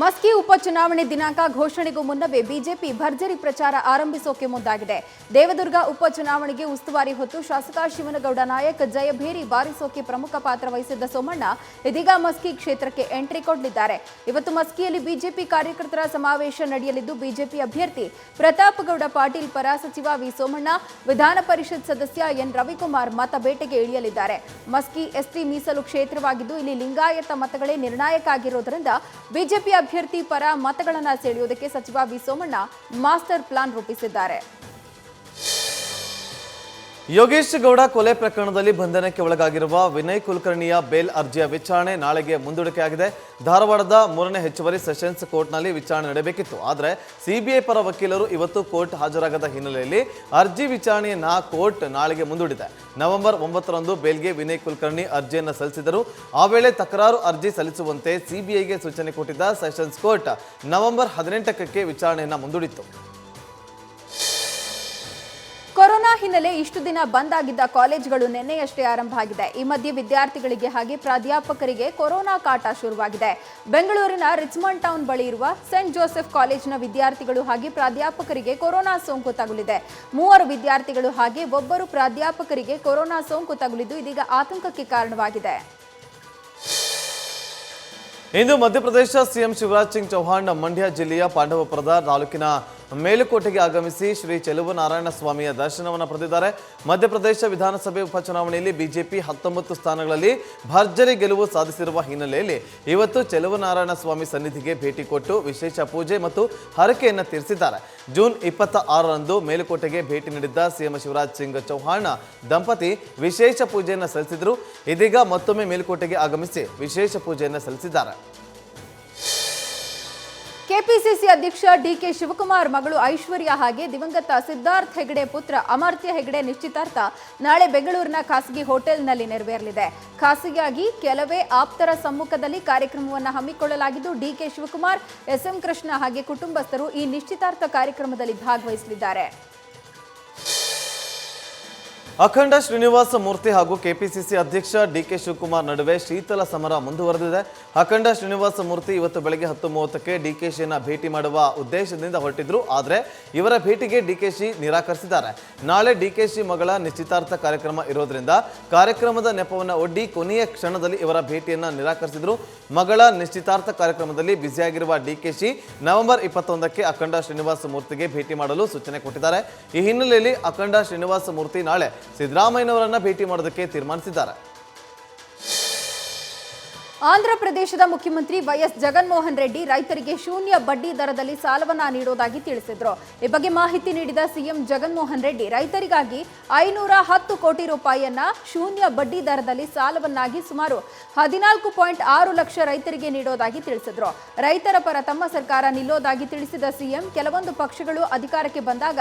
ಮಸ್ಕಿ ಉಪಚುನಾವಣೆ ದಿನಾಂಕ ಘೋಷಣೆಗೂ ಮುನ್ನವೇ ಬಿಜೆಪಿ ಭರ್ಜರಿ ಪ್ರಚಾರ ಆರಂಭಿಸೋಕೆ ಮುಂದಾಗಿದೆ. ದೇವದುರ್ಗ ಉಪಚುನಾವಣೆಗೆ ಉಸ್ತುವಾರಿ ಹೊತ್ತು ಶಾಸಕ ಶಿವನಗೌಡ ನಾಯಕ್ ಜಯಭೇರಿ ಬಾರಿಸೋಕೆ ಪ್ರಮುಖ ಪಾತ್ರ ವಹಿಸಿದ್ದ ಸೋಮಣ್ಣ ಇದೀಗ ಮಸ್ಕಿ ಕ್ಷೇತ್ರಕ್ಕೆ ಎಂಟ್ರಿ ಕೊಡಲಿದ್ದಾರೆ. ಇವತ್ತು ಮಸ್ಕಿಯಲ್ಲಿ ಬಿಜೆಪಿ ಕಾರ್ಯಕರ್ತರ ಸಮಾವೇಶ ನಡೆಯಲಿದ್ದು, ಬಿಜೆಪಿ ಅಭ್ಯರ್ಥಿ ಪ್ರತಾಪಗೌಡ ಪಾಟೀಲ್ ಪರ ಸಚಿವ ವಿ ಸೋಮಣ್ಣ, ವಿಧಾನ ಪರಿಷತ್ ಸದಸ್ಯ ಎನ್ ರವಿಕುಮಾರ್ ಮತ ಬೇಟೆಗೆ ಇಳಿಯಲಿದ್ದಾರೆ. ಮಸ್ಕಿ ಎಸ್ಟಿ ಮೀಸಲು ಕ್ಷೇತ್ರವಾಗಿದ್ದು, ಇಲ್ಲಿ ಲಿಂಗಾಯತ ಮತಗಳೇ ನಿರ್ಣಾಯಕ ಆಗಿರೋದ್ರಿಂದ ಬಿಜೆಪಿ ಅಭ್ಯರ್ಥಿ ಪರ ಮತಗಳನ್ನು ಸೆಳೆಯುವುದಕ್ಕೆ ಸಚಿವ ವಿ ಸೋಮಣ್ಣ ಮಾಸ್ಟರ್ ಪ್ಲಾನ್ ರೂಪಿಸಿದ್ದಾರೆ. ಯೋಗೇಶ್ ಗೌಡ ಕೊಲೆ ಪ್ರಕರಣದಲ್ಲಿ ಬಂಧನಕ್ಕೆ ಒಳಗಾಗಿರುವ ವಿನಯ್ ಕುಲಕರ್ಣಿಯ ಬೇಲ್ ಅರ್ಜಿಯ ವಿಚಾರಣೆ ನಾಳೆಗೆ ಮುಂದೂಡಿಕೆಯಾಗಿದೆ. ಧಾರವಾಡದ 3ನೇ ಹೆಚ್ಚುವರಿ ಸೆಷನ್ಸ್ ಕೋರ್ಟ್ನಲ್ಲಿ ವಿಚಾರಣೆ ನಡೆಯಬೇಕಿತ್ತು. ಆದರೆ ಸಿಬಿಐ ಪರ ವಕೀಲರು ಇವತ್ತು ಕೋರ್ಟ್ ಹಾಜರಾಗದ ಹಿನ್ನೆಲೆಯಲ್ಲಿ ಅರ್ಜಿ ವಿಚಾರಣೆಯನ್ನ ಕೋರ್ಟ್ ನಾಳೆಗೆ ಮುಂದೂಡಿದೆ. ನವೆಂಬರ್ 9ರಂದು ಬೇಲ್ಗೆ ವಿನಯ್ ಕುಲಕರ್ಣಿ ಅರ್ಜಿಯನ್ನು ಸಲ್ಲಿಸಿದರು. ಆ ವೇಳೆ ತಕರಾರು ಅರ್ಜಿ ಸಲ್ಲಿಸುವಂತೆ ಸಿಬಿಐಗೆ ಸೂಚನೆ ಕೊಟ್ಟಿದ್ದ ಸೆಷನ್ಸ್ ಕೋರ್ಟ್ ನವೆಂಬರ್ 18ಕ್ಕೆ ವಿಚಾರಣೆಯನ್ನ ಮುಂದೂಡಿತ್ತು. ಕೊರೋನಾ ಹಿನ್ನೆಲೆ ಇಷ್ಟು ದಿನ ಬಂದ್ ಆಗಿದ್ದ ಕಾಲೇಜುಗಳು ನಿನ್ನೆಯಷ್ಟೇ ಆರಂಭ ಆಗಿದೆ. ಈ ಮಧ್ಯೆ ವಿದ್ಯಾರ್ಥಿಗಳಿಗೆ ಹಾಗೆ ಪ್ರಾಧ್ಯಾಪಕರಿಗೆ ಕೊರೋನಾ ಕಾಟ ಶುರುವಾಗಿದೆ. ಬೆಂಗಳೂರಿನ ರಿಚ್ಮಂಡ್ ಟೌನ್ ಬಳಿ ಇರುವ ಸೆಂಟ್ ಜೋಸೆಫ್ ಕಾಲೇಜಿನ ವಿದ್ಯಾರ್ಥಿಗಳು ಹಾಗೆ ಪ್ರಾಧ್ಯಾಪಕರಿಗೆ ಕೊರೋನಾ ಸೋಂಕು ತಗುಲಿದೆ. 3 ವಿದ್ಯಾರ್ಥಿಗಳು ಹಾಗೆ ಒಬ್ಬರು ಪ್ರಾಧ್ಯಾಪಕರಿಗೆ ಕೊರೋನಾ ಸೋಂಕು ತಗುಲಿದ್ದು ಇದೀಗ ಆತಂಕಕ್ಕೆ ಕಾರಣವಾಗಿದೆ. ಇಂದು ಮಧ್ಯಪ್ರದೇಶ ಸಿಎಂ ಶಿವರಾಜ್ ಸಿಂಗ್ ಚೌಹಾಣ್ ಮಂಡ್ಯ ಜಿಲ್ಲೆಯ ಪಾಂಡವಪುರದ ತಾಲೂಕಿನ ಮೇಲುಕೋಟೆಗೆ ಆಗಮಿಸಿ ಶ್ರೀ ಚೆಲುವನಾರಾಯಣ ಸ್ವಾಮಿಯ ದರ್ಶನವನ್ನು ಪಡೆದಿದ್ದಾರೆ. ಮಧ್ಯಪ್ರದೇಶ ವಿಧಾನಸಭೆ ಉಪಚುನಾವಣೆಯಲ್ಲಿ ಬಿಜೆಪಿ 19 ಸ್ಥಾನಗಳಲ್ಲಿ ಭರ್ಜರಿ ಗೆಲುವು ಸಾಧಿಸಿರುವ ಹಿನ್ನೆಲೆಯಲ್ಲಿ ಇವತ್ತು ಚೆಲುವನಾರಾಯಣ ಸ್ವಾಮಿ ಸನ್ನಿಧಿಗೆ ಭೇಟಿ ಕೊಟ್ಟು ವಿಶೇಷ ಪೂಜೆ ಮತ್ತು ಹರಕೆಯನ್ನು ತೀರಿಸಿದ್ದಾರೆ. ಜೂನ್ 26ರಂದು ಮೇಲುಕೋಟೆಗೆ ಭೇಟಿ ನೀಡಿದ್ದ ಸಿಎಂ ಶಿವರಾಜ್ ಸಿಂಗ್ ಚೌಹಾಣ್ ದಂಪತಿ ವಿಶೇಷ ಪೂಜೆಯನ್ನು ಸಲ್ಲಿಸಿದರು. ಇದೀಗ ಮತ್ತೊಮ್ಮೆ ಮೇಲುಕೋಟೆಗೆ ಆಗಮಿಸಿ ವಿಶೇಷ ಪೂಜೆಯನ್ನು ಸಲ್ಲಿಸಿದ್ದಾರೆ. ಕೆಪಿಸಿಸಿ ಅಧ್ಯಕ್ಷ ಡಿಕೆ ಶಿವಕುಮಾರ್ ಮಗಳು ಐಶ್ವರ್ಯ ಹಾಗೆ ದಿವಂಗತ ಸಿದ್ಧಾರ್ಥ್ ಹೆಗಡೆ ಪುತ್ರ ಅಮರ್ತ್ಯ ಹೆಗಡೆ ನಿಶ್ಚಿತಾರ್ಥ ನಾಳೆ ಬೆಂಗಳೂರಿನ ಖಾಸಗಿ ಹೋಟೆಲ್ನಲ್ಲಿ ನೆರವೇರಲಿದೆ. ಖಾಸಗಿಯಾಗಿ ಕೆಲವೇ ಆಪ್ತರ ಸಮ್ಮುಖದಲ್ಲಿ ಕಾರ್ಯಕ್ರಮವನ್ನು ಹಮ್ಮಿಕೊಳ್ಳಲಾಗಿದ್ದು, ಡಿಕೆ ಶಿವಕುಮಾರ್, ಎಸ್ಎಂ ಕೃಷ್ಣ ಹಾಗೆ ಕುಟುಂಬಸ್ಥರು ಈ ನಿಶ್ಚಿತಾರ್ಥ ಕಾರ್ಯಕ್ರಮದಲ್ಲಿ ಭಾಗವಹಿಸಲಿದ್ದಾರೆ. ಅಖಂಡ ಶ್ರೀನಿವಾಸ ಮೂರ್ತಿ ಹಾಗೂ ಕೆಪಿಸಿಸಿ ಅಧ್ಯಕ್ಷ ಡಿಕೆ ಶಿವಕುಮಾರ್ ನಡುವೆ ಶೀತಲ ಸಮರ ಮುಂದುವರೆದಿದೆ. ಅಖಂಡ ಶ್ರೀನಿವಾಸ ಮೂರ್ತಿ ಇವತ್ತು ಬೆಳಗ್ಗೆ 10:30ಕ್ಕೆ ಡಿಕೆಶಿಯನ್ನು ಭೇಟಿ ಮಾಡುವ ಉದ್ದೇಶದಿಂದ ಹೊರಟಿದ್ರು. ಆದರೆ ಇವರ ಭೇಟಿಗೆ ಡಿಕೆಶಿ ನಿರಾಕರಿಸಿದ್ದಾರೆ. ನಾಳೆ ಡಿಕೆಶಿ ಮಗಳ ನಿಶ್ಚಿತಾರ್ಥ ಕಾರ್ಯಕ್ರಮ ಇರೋದ್ರಿಂದ ಕಾರ್ಯಕ್ರಮದ ನೆಪವನ್ನು ಒಡ್ಡಿ ಕೊನೆಯ ಕ್ಷಣದಲ್ಲಿ ಇವರ ಭೇಟಿಯನ್ನು ನಿರಾಕರಿಸಿದ್ರು. ಮಗಳ ನಿಶ್ಚಿತಾರ್ಥ ಕಾರ್ಯಕ್ರಮದಲ್ಲಿ ಬ್ಯುಸಿಯಾಗಿರುವ ಡಿಕೆಶಿ ನವೆಂಬರ್ 21ಕ್ಕೆ ಅಖಂಡ ಶ್ರೀನಿವಾಸ ಮೂರ್ತಿಗೆ ಭೇಟಿ ಮಾಡಲು ಸೂಚನೆ ಕೊಟ್ಟಿದ್ದಾರೆ. ಈ ಹಿನ್ನೆಲೆಯಲ್ಲಿ ಅಖಂಡ ಶ್ರೀನಿವಾಸ ಮೂರ್ತಿ ನಾಳೆ ಸಿದ್ದರಾಮಯ್ಯನವರನ್ನ ಭೇಟಿ ಮಾಡೋದಕ್ಕೆ ತೀರ್ಮಾನಿಸಿದ್ದಾರೆ. ಆಂಧ್ರ ಪ್ರದೇಶದ ಮುಖ್ಯಮಂತ್ರಿ ವೈಎಸ್ ಜಗನ್ಮೋಹನ್ ರೆಡ್ಡಿ ರೈತರಿಗೆ ಶೂನ್ಯ ಬಡ್ಡಿ ದರದಲ್ಲಿ ಸಾಲವನ್ನ ನೀಡೋದಾಗಿ ತಿಳಿಸಿದ್ರು. ಈ ಬಗ್ಗೆ ಮಾಹಿತಿ ನೀಡಿದ ಸಿಎಂ ಜಗನ್ಮೋಹನ್ ರೆಡ್ಡಿ ರೈತರಿಗಾಗಿ 510 ಕೋಟಿ ರೂಪಾಯಿಯನ್ನ ಶೂನ್ಯ ಬಡ್ಡಿ ದರದಲ್ಲಿ ಸಾಲವನ್ನಾಗಿ ಸುಮಾರು 14.6 ಲಕ್ಷ ರೈತರಿಗೆ ನೀಡೋದಾಗಿ ತಿಳಿಸಿದ್ರು. ರೈತರ ಪರ ತಮ್ಮ ಸರ್ಕಾರ ನಿಲ್ಲೋದಾಗಿ ತಿಳಿಸಿದ ಸಿಎಂ, ಕೆಲವೊಂದು ಪಕ್ಷಗಳು ಅಧಿಕಾರಕ್ಕೆ ಬಂದಾಗ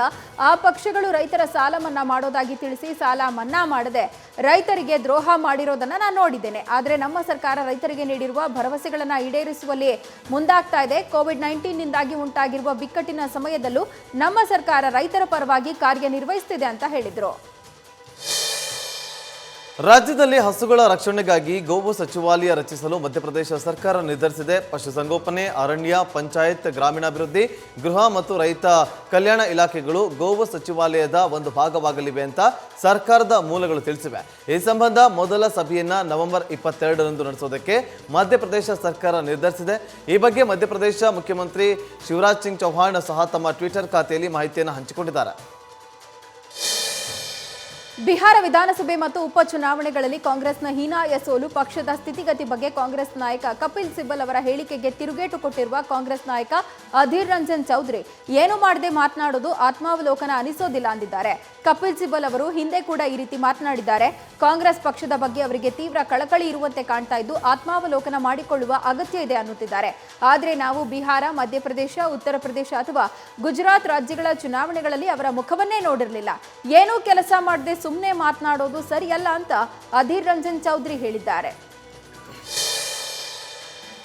ಆ ಪಕ್ಷಗಳು ರೈತರ ಸಾಲ ಮನ್ನಾ ಮಾಡೋದಾಗಿ ತಿಳಿಸಿ ಸಾಲ ಮನ್ನಾ ಮಾಡದೆ ರೈತರಿಗೆ ದ್ರೋಹ ಮಾಡಿರೋದನ್ನ ನಾನು ನೋಡಿದ್ದೇನೆ. ಆದರೆ ನಮ್ಮ ಸರ್ಕಾರ ರೈತರಿಗೆ ನೀಡಿರುವ ಭರವಸೆಗಳನ್ನು ಈಡೇರಿಸುವಲ್ಲಿ ಮುಂದಾಗ್ತಾ ಇದೆ. ಕೋವಿಡ್-19ನಿಂದಾಗಿ ಉಂಟಾಗಿರುವ ಬಿಕ್ಕಟ್ಟಿನ ಸಮಯದಲ್ಲೂ ನಮ್ಮ ಸರ್ಕಾರ ರೈತರ ಪರವಾಗಿ ಕಾರ್ಯನಿರ್ವಹಿಸುತ್ತಿದೆ ಅಂತ ಹೇಳಿದರು. ರಾಜ್ಯದಲ್ಲಿ ಹಸುಗಳ ರಕ್ಷಣೆಗಾಗಿ ಗೋವು ಸಚಿವಾಲಯ ರಚಿಸಲು ಮಧ್ಯಪ್ರದೇಶ ಸರ್ಕಾರ ನಿರ್ಧರಿಸಿದೆ. ಪಶುಸಂಗೋಪನೆ, ಅರಣ್ಯ, ಪಂಚಾಯತ್, ಗ್ರಾಮೀಣಾಭಿವೃದ್ಧಿ, ಗೃಹ ಮತ್ತು ರೈತ ಕಲ್ಯಾಣ ಇಲಾಖೆಗಳು ಗೋವು ಸಚಿವಾಲಯದ ಒಂದು ಭಾಗವಾಗಲಿವೆ ಅಂತ ಸರ್ಕಾರದ ಮೂಲಗಳು ತಿಳಿಸಿವೆ. ಈ ಸಂಬಂಧ ಮೊದಲ ಸಭೆಯನ್ನ ನವೆಂಬರ್ 22ರಂದು ನಡೆಸೋದಕ್ಕೆ ಮಧ್ಯಪ್ರದೇಶ ಸರ್ಕಾರ ನಿರ್ಧರಿಸಿದೆ. ಈ ಬಗ್ಗೆ ಮಧ್ಯಪ್ರದೇಶ ಮುಖ್ಯಮಂತ್ರಿ ಶಿವರಾಜ್ ಸಿಂಗ್ ಚೌಹಾಣ್ ಸಹ ತಮ್ಮ ಟ್ವಿಟರ್ ಖಾತೆಯಲ್ಲಿ ಮಾಹಿತಿಯನ್ನು ಹಂಚಿಕೊಂಡಿದ್ದಾರೆ. ಬಿಹಾರ ವಿಧಾನಸಭೆ ಮತ್ತು ಉಪಚುನಾವಣೆಗಳಲ್ಲಿ ಕಾಂಗ್ರೆಸ್ನ ಹೀನಾಯ ಸೋಲು, ಪಕ್ಷದ ಸ್ಥಿತಿಗತಿ ಬಗ್ಗೆ ಕಾಂಗ್ರೆಸ್ ನಾಯಕ ಕಪಿಲ್ ಸಿಬಲ್ ಅವರ ಹೇಳಿಕೆಗೆ ತಿರುಗೇಟು ಕೊಟ್ಟಿರುವ ಕಾಂಗ್ರೆಸ್ ನಾಯಕ ಅಧೀರ್ ರಂಜನ್ ಚೌಧರಿ ಏನು ಮಾಡದೆ ಮಾತನಾಡೋದು ಆತ್ಮಾವಲೋಕನ ಅನಿಸೋದಿಲ್ಲ ಅಂದಿದ್ದಾರೆ. ಕಪಿಲ್ ಸಿಬಲ್ ಅವರು ಹಿಂದೆ ಕೂಡ ಈ ರೀತಿ ಮಾತನಾಡಿದ್ದಾರೆ. ಕಾಂಗ್ರೆಸ್ ಪಕ್ಷದ ಬಗ್ಗೆ ಅವರಿಗೆ ತೀವ್ರ ಕಳಕಳಿ ಇರುವಂತೆ ಕಾಣ್ತಾ ಇದ್ದು ಆತ್ಮಾವಲೋಕನ ಮಾಡಿಕೊಳ್ಳುವ ಅಗತ್ಯ ಇದೆ ಅನ್ನುತ್ತಿದ್ದಾರೆ. ಆದರೆ ನಾವು ಬಿಹಾರ, ಮಧ್ಯಪ್ರದೇಶ, ಉತ್ತರ ಪ್ರದೇಶ ಅಥವಾ ಗುಜರಾತ್ ರಾಜ್ಯಗಳ ಚುನಾವಣೆಗಳಲ್ಲಿ ಅವರ ಮುಖವನ್ನೇ ನೋಡಿರಲಿಲ್ಲ. ಏನೂ ಕೆಲಸ ಮಾಡದೆ ಸುಮ್ಮನೆ ಮಾತನಾಡೋದು ಸರಿಯಲ್ಲ ಅಂತ ಅಧೀರ್ ರಂಜನ್ ಚೌಧರಿ ಹೇಳಿದ್ದಾರೆ.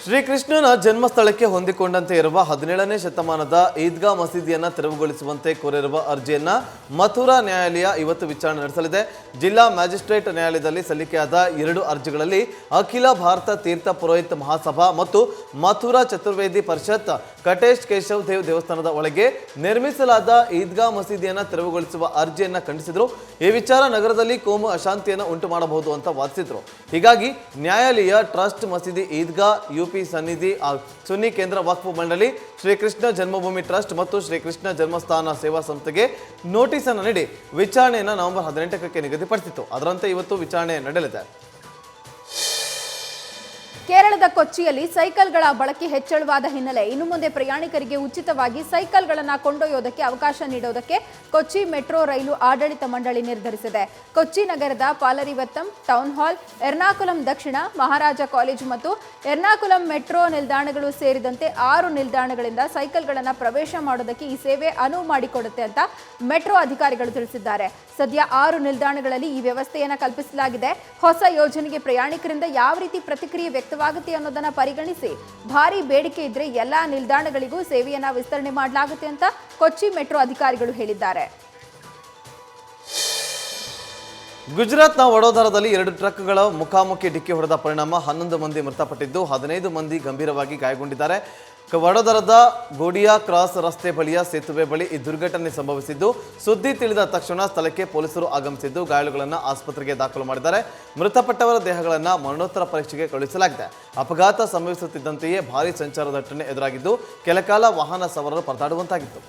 ಶ್ರೀಕೃಷ್ಣನ ಜನ್ಮಸ್ಥಳಕ್ಕೆ ಹೊಂದಿಕೊಂಡಂತೆ ಇರುವ 17ನೇ ಶತಮಾನದ ಈದ್ಗಾ ಮಸೀದಿಯನ್ನ ತೆರವುಗೊಳಿಸುವಂತೆ ಕೋರಿರುವ ಅರ್ಜಿಯನ್ನ ಮಥುರಾ ನ್ಯಾಯಾಲಯ ಇವತ್ತು ವಿಚಾರಣೆ ನಡೆಸಲಿದೆ. ಜಿಲ್ಲಾ ಮ್ಯಾಜಿಸ್ಟ್ರೇಟ್ ನ್ಯಾಯಾಲಯದಲ್ಲಿ ಸಲ್ಲಿಕೆಯಾದ 2 ಅರ್ಜಿಗಳಲ್ಲಿ ಅಖಿಲ ಭಾರತ ತೀರ್ಥ ಪುರೋಹಿತ ಮಹಾಸಭಾ ಮತ್ತು ಮಥುರಾ ಚತುರ್ವೇದಿ ಪರಿಷತ್ ಕಟೇಶ್ ಕೇಶವ್ ದೇವ್ ದೇವಸ್ಥಾನದ ಒಳಗೆ ನಿರ್ಮಿಸಲಾದ ಈದ್ಗಾ ಮಸೀದಿಯನ್ನ ತೆರವುಗೊಳಿಸುವ ಅರ್ಜಿಯನ್ನ ಖಂಡಿಸಿದ್ರು. ಈ ವಿಚಾರ ನಗರದಲ್ಲಿ ಕೋಮು ಅಶಾಂತಿಯನ್ನು ಉಂಟು ಮಾಡಬಹುದು ಅಂತ ವಾದಿಸಿದ್ರು. ಹೀಗಾಗಿ ನ್ಯಾಯಾಲಯ ಟ್ರಸ್ಟ್ ಮಸೀದಿ ಈದ್ಗಾ, ಯುಪಿ ಸನ್ನಿಧಿ, ಸುನ್ನಿ ಕೇಂದ್ರ ವಕ್ಫ್ ಮಂಡಳಿ, ಶ್ರೀಕೃಷ್ಣ ಜನ್ಮಭೂಮಿ ಟ್ರಸ್ಟ್ ಮತ್ತು ಶ್ರೀಕೃಷ್ಣ ಜನ್ಮಸ್ಥಾನ ಸೇವಾ ಸಂಸ್ಥೆಗೆ ನೋಟಿಸ್ ಅನ್ನು ನೀಡಿ ವಿಚಾರಣೆಯನ್ನು ನವೆಂಬರ್ 18ಕ್ಕೆ ನಿಗದಿಪಡಿಸಿತ್ತು. ಅದರಂತೆ ಇವತ್ತು ವಿಚಾರಣೆ ನಡೆಯಲಿದೆ. ಕೇರಳದ ಕೊಚ್ಚಿಯಲ್ಲಿ ಸೈಕಲ್ಗಳ ಬಳಕೆ ಹೆಚ್ಚಳವಾದ ಹಿನ್ನೆಲೆ ಇನ್ನು ಮುಂದೆ ಪ್ರಯಾಣಿಕರಿಗೆ ಉಚಿತವಾಗಿ ಸೈಕಲ್ಗಳನ್ನು ಕೊಂಡೊಯ್ಯೋದಕ್ಕೆ ಅವಕಾಶ ನೀಡೋದಕ್ಕೆ ಕೊಚ್ಚಿ ಮೆಟ್ರೋ ರೈಲು ಆಡಳಿತ ಮಂಡಳಿ ನಿರ್ಧರಿಸಿದೆ. ಕೊಚ್ಚಿ ನಗರದ ಪಾಲರಿವತ್ತಂ, ಟೌನ್ ಹಾಲ್, ಎರ್ನಾಕುಲಂ ದಕ್ಷಿಣ, ಮಹಾರಾಜ ಕಾಲೇಜು ಮತ್ತು ಎರ್ನಾಕುಲಂ ಮೆಟ್ರೋ ನಿಲ್ದಾಣಗಳು ಸೇರಿದಂತೆ 6 ನಿಲ್ದಾಣಗಳಿಂದ ಸೈಕಲ್ಗಳನ್ನು ಪ್ರವೇಶ ಮಾಡೋದಕ್ಕೆ ಈ ಸೇವೆ ಅನುವು ಮಾಡಿಕೊಡುತ್ತೆ ಅಂತ ಮೆಟ್ರೋ ಅಧಿಕಾರಿಗಳು ತಿಳಿಸಿದ್ದಾರೆ. ಸದ್ಯ 6 ನಿಲ್ದಾಣಗಳಲ್ಲಿ ಈ ವ್ಯವಸ್ಥೆಯನ್ನು ಕಲ್ಪಿಸಲಾಗಿದೆ. ಹೊಸ ಯೋಜನೆಗೆ ಪ್ರಯಾಣಿಕರಿಂದ ಯಾವ ರೀತಿ ಪ್ರತಿಕ್ರಿಯೆ ವ್ಯಕ್ತವಾಗುತ್ತೆ ಅನ್ನೋದನ್ನ ಪರಿಗಣಿಸಿ ಭಾರಿ ಬೇಡಿಕೆ ಇದ್ರೆ ಎಲ್ಲಾ ನಿಲ್ದಾಣಗಳಿಗೂ ಸೇವೆಯನ್ನ ವಿಸ್ತರಣೆ ಮಾಡಲಾಗುತ್ತೆ ಅಂತ ಕೊಚ್ಚಿ ಮೆಟ್ರೋ ಅಧಿಕಾರಿಗಳು ಹೇಳಿದ್ದಾರೆ. ಗುಜರಾತ್ನ ವಡೋದರದಲ್ಲಿ 2 ಟ್ರಕ್ಗಳ ಮುಖಾಮುಖಿ ಡಿಕ್ಕಿ ಹೊಡೆದ ಪರಿಣಾಮ 11 ಮಂದಿ ಮೃತಪಟ್ಟಿದ್ದು 15 ಮಂದಿ ಗಂಭೀರವಾಗಿ ಗಾಯಗೊಂಡಿದ್ದಾರೆ. ವಡೋದರದ ಗೋಡಿಯಾ ಕ್ರಾಸ್ ರಸ್ತೆ ಬಳಿಯ ಸೇತುವೆ ಬಳಿ ಈ ದುರ್ಘಟನೆ ಸಂಭವಿಸಿದ್ದು, ಸುದ್ದಿ ತಿಳಿದ ತಕ್ಷಣ ಸ್ಥಳಕ್ಕೆ ಪೊಲೀಸರು ಆಗಮಿಸಿದ್ದು ಗಾಯಾಳುಗಳನ್ನು ಆಸ್ಪತ್ರೆಗೆ ದಾಖಲು ಮಾಡಿದ್ದಾರೆ. ಮೃತಪಟ್ಟವರ ದೇಹಗಳನ್ನು ಮರಣೋತ್ತರ ಪರೀಕ್ಷೆಗೆ ಕಳುಹಿಸಲಾಗಿದೆ. ಅಪಘಾತ ಸಂಭವಿಸುತ್ತಿದ್ದಂತೆಯೇ ಭಾರೀ ಸಂಚಾರ ದಟ್ಟಣೆ ಎದುರಾಗಿದ್ದು ಕೆಲಕಾಲ ವಾಹನ ಸವಾರರು ಪರದಾಡುವಂತಾಗಿತ್ತು.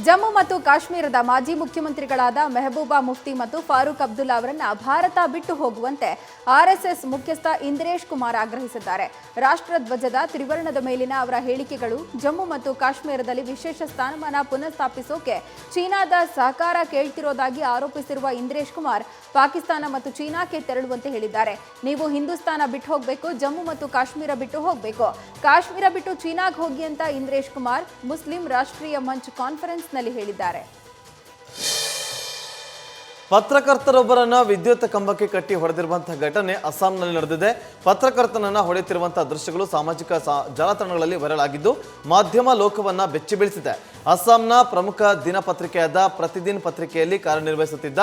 ಜಮ್ಮು ಮತ್ತು ಕಾಶ್ಮೀರದ ಮಾಜಿ ಮುಖ್ಯಮಂತ್ರಿಗಳಾದ ಮೆಹಬೂಬಾ ಮುಫ್ತಿ ಮತ್ತು ಫಾರೂಕ್ ಅಬ್ದುಲ್ಲಾ ಅವರನ್ನ ಭಾರತ ಬಿಟ್ಟು ಹೋಗುವಂತೆ ಆರ್ಎಸ್ಎಸ್ ಮುಖ್ಯಸ್ಥ ಇಂದ್ರೇಶ್ ಕುಮಾರ್ ಆಗ್ರಹಿಸಿದ್ದಾರೆ. ರಾಷ್ಟ್ರಧ್ವಜದ ತ್ರಿವರ್ಣದ ಮೇಲಿನ ಅವರ ಹೇಳಿಕೆಗಳು ಜಮ್ಮು ಮತ್ತು ಕಾಶ್ಮೀರದಲ್ಲಿ ವಿಶೇಷ ಸ್ಥಾನಮಾನ ಪುನಃಸ್ಥಾಪಿಸೋಕೆ ಚೀನಾದ ಸಹಕಾರ ಕೇಳ್ತಿರೋದಾಗಿ ಆರೋಪಿಸಿರುವ ಇಂದ್ರೇಶ್ ಕುಮಾರ್ ಪಾಕಿಸ್ತಾನ ಮತ್ತು ಚೀನಾಕ್ಕೆ ತೆರಳುವಂತೆ ಹೇಳಿದ್ದಾರೆ. ನೀವು ಹಿಂದೂಸ್ತಾನ ಬಿಟ್ಟು ಹೋಗಬೇಕು, ಜಮ್ಮು ಮತ್ತು ಕಾಶ್ಮೀರ ಬಿಟ್ಟು ಹೋಗಬೇಕು, ಕಾಶ್ಮೀರ ಬಿಟ್ಟು ಚೀನಾಗೆ ಹೋಗಿ ಅಂತ ಇಂದ್ರೇಶ್ ಕುಮಾರ್ ಮುಸ್ಲಿಂ ರಾಷ್ಟ್ರೀಯ ಮಂಚ್ ಕಾನ್ಫರೆನ್ಸ್ ನಲ್ಲಿ ಹೇಳಿದ್ದಾರೆ. ಪತ್ರಕರ್ತರೊಬ್ಬರನ್ನ ವಿದ್ಯುತ್ ಕಂಬಕ್ಕೆ ಕಟ್ಟಿ ಹೊಡೆದಿರುವಂತಹ ಘಟನೆ ಅಸ್ಸಾಂನಲ್ಲಿ ನಡೆದಿದೆ. ಪತ್ರಕರ್ತನನ್ನ ಹೊಡೆಯುತ್ತಿರುವಂತಹ ದೃಶ್ಯಗಳು ಸಾಮಾಜಿಕ ಜಾಲತಾಣಗಳಲ್ಲಿ ವೈರಲ್ ಆಗಿದ್ದು ಮಾಧ್ಯಮ ಲೋಕವನ್ನ ಬೆಚ್ಚಿ ಬೀಳಿಸಿದೆ. ಅಸ್ಸಾಂನ ಪ್ರಮುಖ ದಿನಪತ್ರಿಕೆಯಾದ ಪ್ರತಿದಿನ್ ಪತ್ರಿಕೆಯಲ್ಲಿ ಕಾರ್ಯನಿರ್ವಹಿಸುತ್ತಿದ್ದ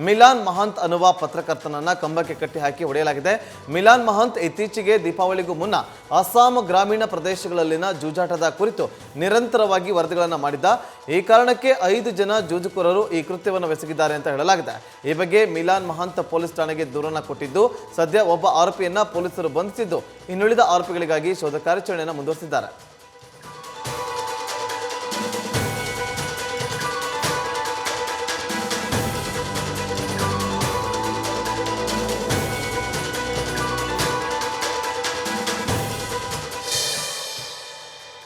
ಮಿಲಾನ್ ಮಹಂತ್ ಅನ್ನುವ ಪತ್ರಕರ್ತನನ್ನ ಕಂಬಕ್ಕೆ ಕಟ್ಟಿ ಹಾಕಿ ಹೊಡೆಯಲಾಗಿದೆ. ಮಿಲಾನ್ ಮಹಂತ್ ಇತ್ತೀಚೆಗೆ ದೀಪಾವಳಿಗೂ ಮುನ್ನ ಅಸ್ಸಾಂ ಗ್ರಾಮೀಣ ಪ್ರದೇಶಗಳಲ್ಲಿನ ಜೂಜಾಟದ ಕುರಿತು ನಿರಂತರವಾಗಿ ವರದಿಗಳನ್ನು ಮಾಡಿದ್ದ. ಈ ಕಾರಣಕ್ಕೆ 5 ಜನ ಜೂಜುಕೋರರು ಈ ಕೃತ್ಯವನ್ನು ಎಸಗಿದ್ದಾರೆ ಅಂತ ಹೇಳಲಾಗಿದೆ. ಈ ಬಗ್ಗೆ ಮಿಲಾನ್ ಮಹಂತ್ ಪೊಲೀಸ್ ಠಾಣೆಗೆ ದೂರನ್ನು ಕೊಟ್ಟಿದ್ದು ಸದ್ಯ ಒಬ್ಬ ಆರೋಪಿಯನ್ನ ಪೊಲೀಸರು ಬಂಧಿಸಿದ್ದು ಇನ್ನುಳಿದ ಆರೋಪಿಗಳಿಗಾಗಿ ಶೋಧ ಕಾರ್ಯಾಚರಣೆಯನ್ನು ಮುಂದುವರಿಸಿದ್ದಾರೆ.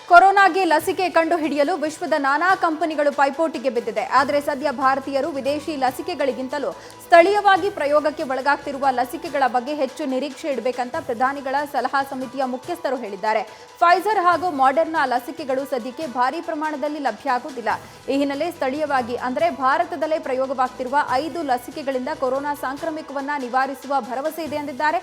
ಕೊರೋನಾಗೆ ಲಸಿಕೆ ಕಂಡುಹಿಡಿಯಲು ವಿಶ್ವದ ನಾನಾ ಕಂಪನಿಗಳು ಪೈಪೋಟಿಗೆ ಬಿದ್ದಿದೆ. ಆದರೆ ಸದ್ಯ ಭಾರತೀಯರು ವಿದೇಶಿ ಲಸಿಕೆಗಳಿಗಿಂತಲೂ ಸ್ಥಳೀಯವಾಗಿ ಪ್ರಯೋಗಕ್ಕೆ ಒಳಗಾಗ್ತಿರುವ ಲಸಿಕೆಗಳ ಬಗ್ಗೆ ಹೆಚ್ಚು ನಿರೀಕ್ಷೆ ಇಡಬೇಕಂತ ಪ್ರಧಾನಿಗಳ ಸಲಹಾ ಸಮಿತಿಯ ಮುಖ್ಯಸ್ಥರು ಹೇಳಿದ್ದಾರೆ. ಫೈಜರ್ ಹಾಗೂ ಮಾಡರ್ನಾ ಲಸಿಕೆಗಳು ಸದ್ಯಕ್ಕೆ ಭಾರೀ ಪ್ರಮಾಣದಲ್ಲಿ ಲಭ್ಯ ಆಗುವುದಿಲ್ಲ. ಈ ಹಿನ್ನೆಲೆ ಸ್ಥಳೀಯವಾಗಿ ಅಂದರೆ ಭಾರತದಲ್ಲೇ ಪ್ರಯೋಗವಾಗ್ತಿರುವ 5 ಲಸಿಕೆಗಳಿಂದ ಕೊರೋನಾ ಸಾಂಕ್ರಾಮಿಕವನ್ನ ನಿವಾರಿಸುವ ಭರವಸೆ ಇದೆ ಎಂದಿದ್ದಾರೆ.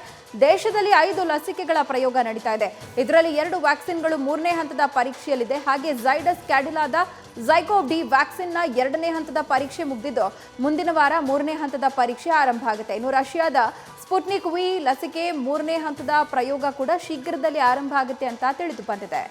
ದೇಶದಲ್ಲಿ 5 ಲಸಿಕೆಗಳ ಪ್ರಯೋಗ ನಡೀತಾ ಇದೆ. ಇದರಲ್ಲಿ 2 ವ್ಯಾಕ್ಸಿನ್ಗಳು 3ನೇ ಹಂತದ ಪರೀಕ್ಷೆಯಲ್ಲಿದೆ. ಹಾಗೆ ಝೈಡಸ್ ಕ್ಯಾಡಿಲಾದ ಝೈಕೋವ್ ಡಿ ವ್ಯಾಕ್ಸಿನ್ನ 2ನೇ ಹಂತದ ಪರೀಕ್ಷೆ ಮುಗಿದಿದ್ದು ಮುಂದಿನ ವಾರ 3ನೇ ಹಂತದ ಪರೀಕ್ಷೆ ಆರಂಭ ಆಗುತ್ತೆ. ಇನ್ನು ರಷ್ಯಾದ ಸ್ಪುಟ್ನಿಕ್ ವಿ ಲಸಿಕೆ 3ನೇ ಹಂತದ ಪ್ರಯೋಗ ಕೂಡ ಶೀಘ್ರದಲ್ಲಿ ಆರಂಭ ಆಗುತ್ತೆ ಅಂತ ತಿಳಿದು ಬಂದಿದೆ.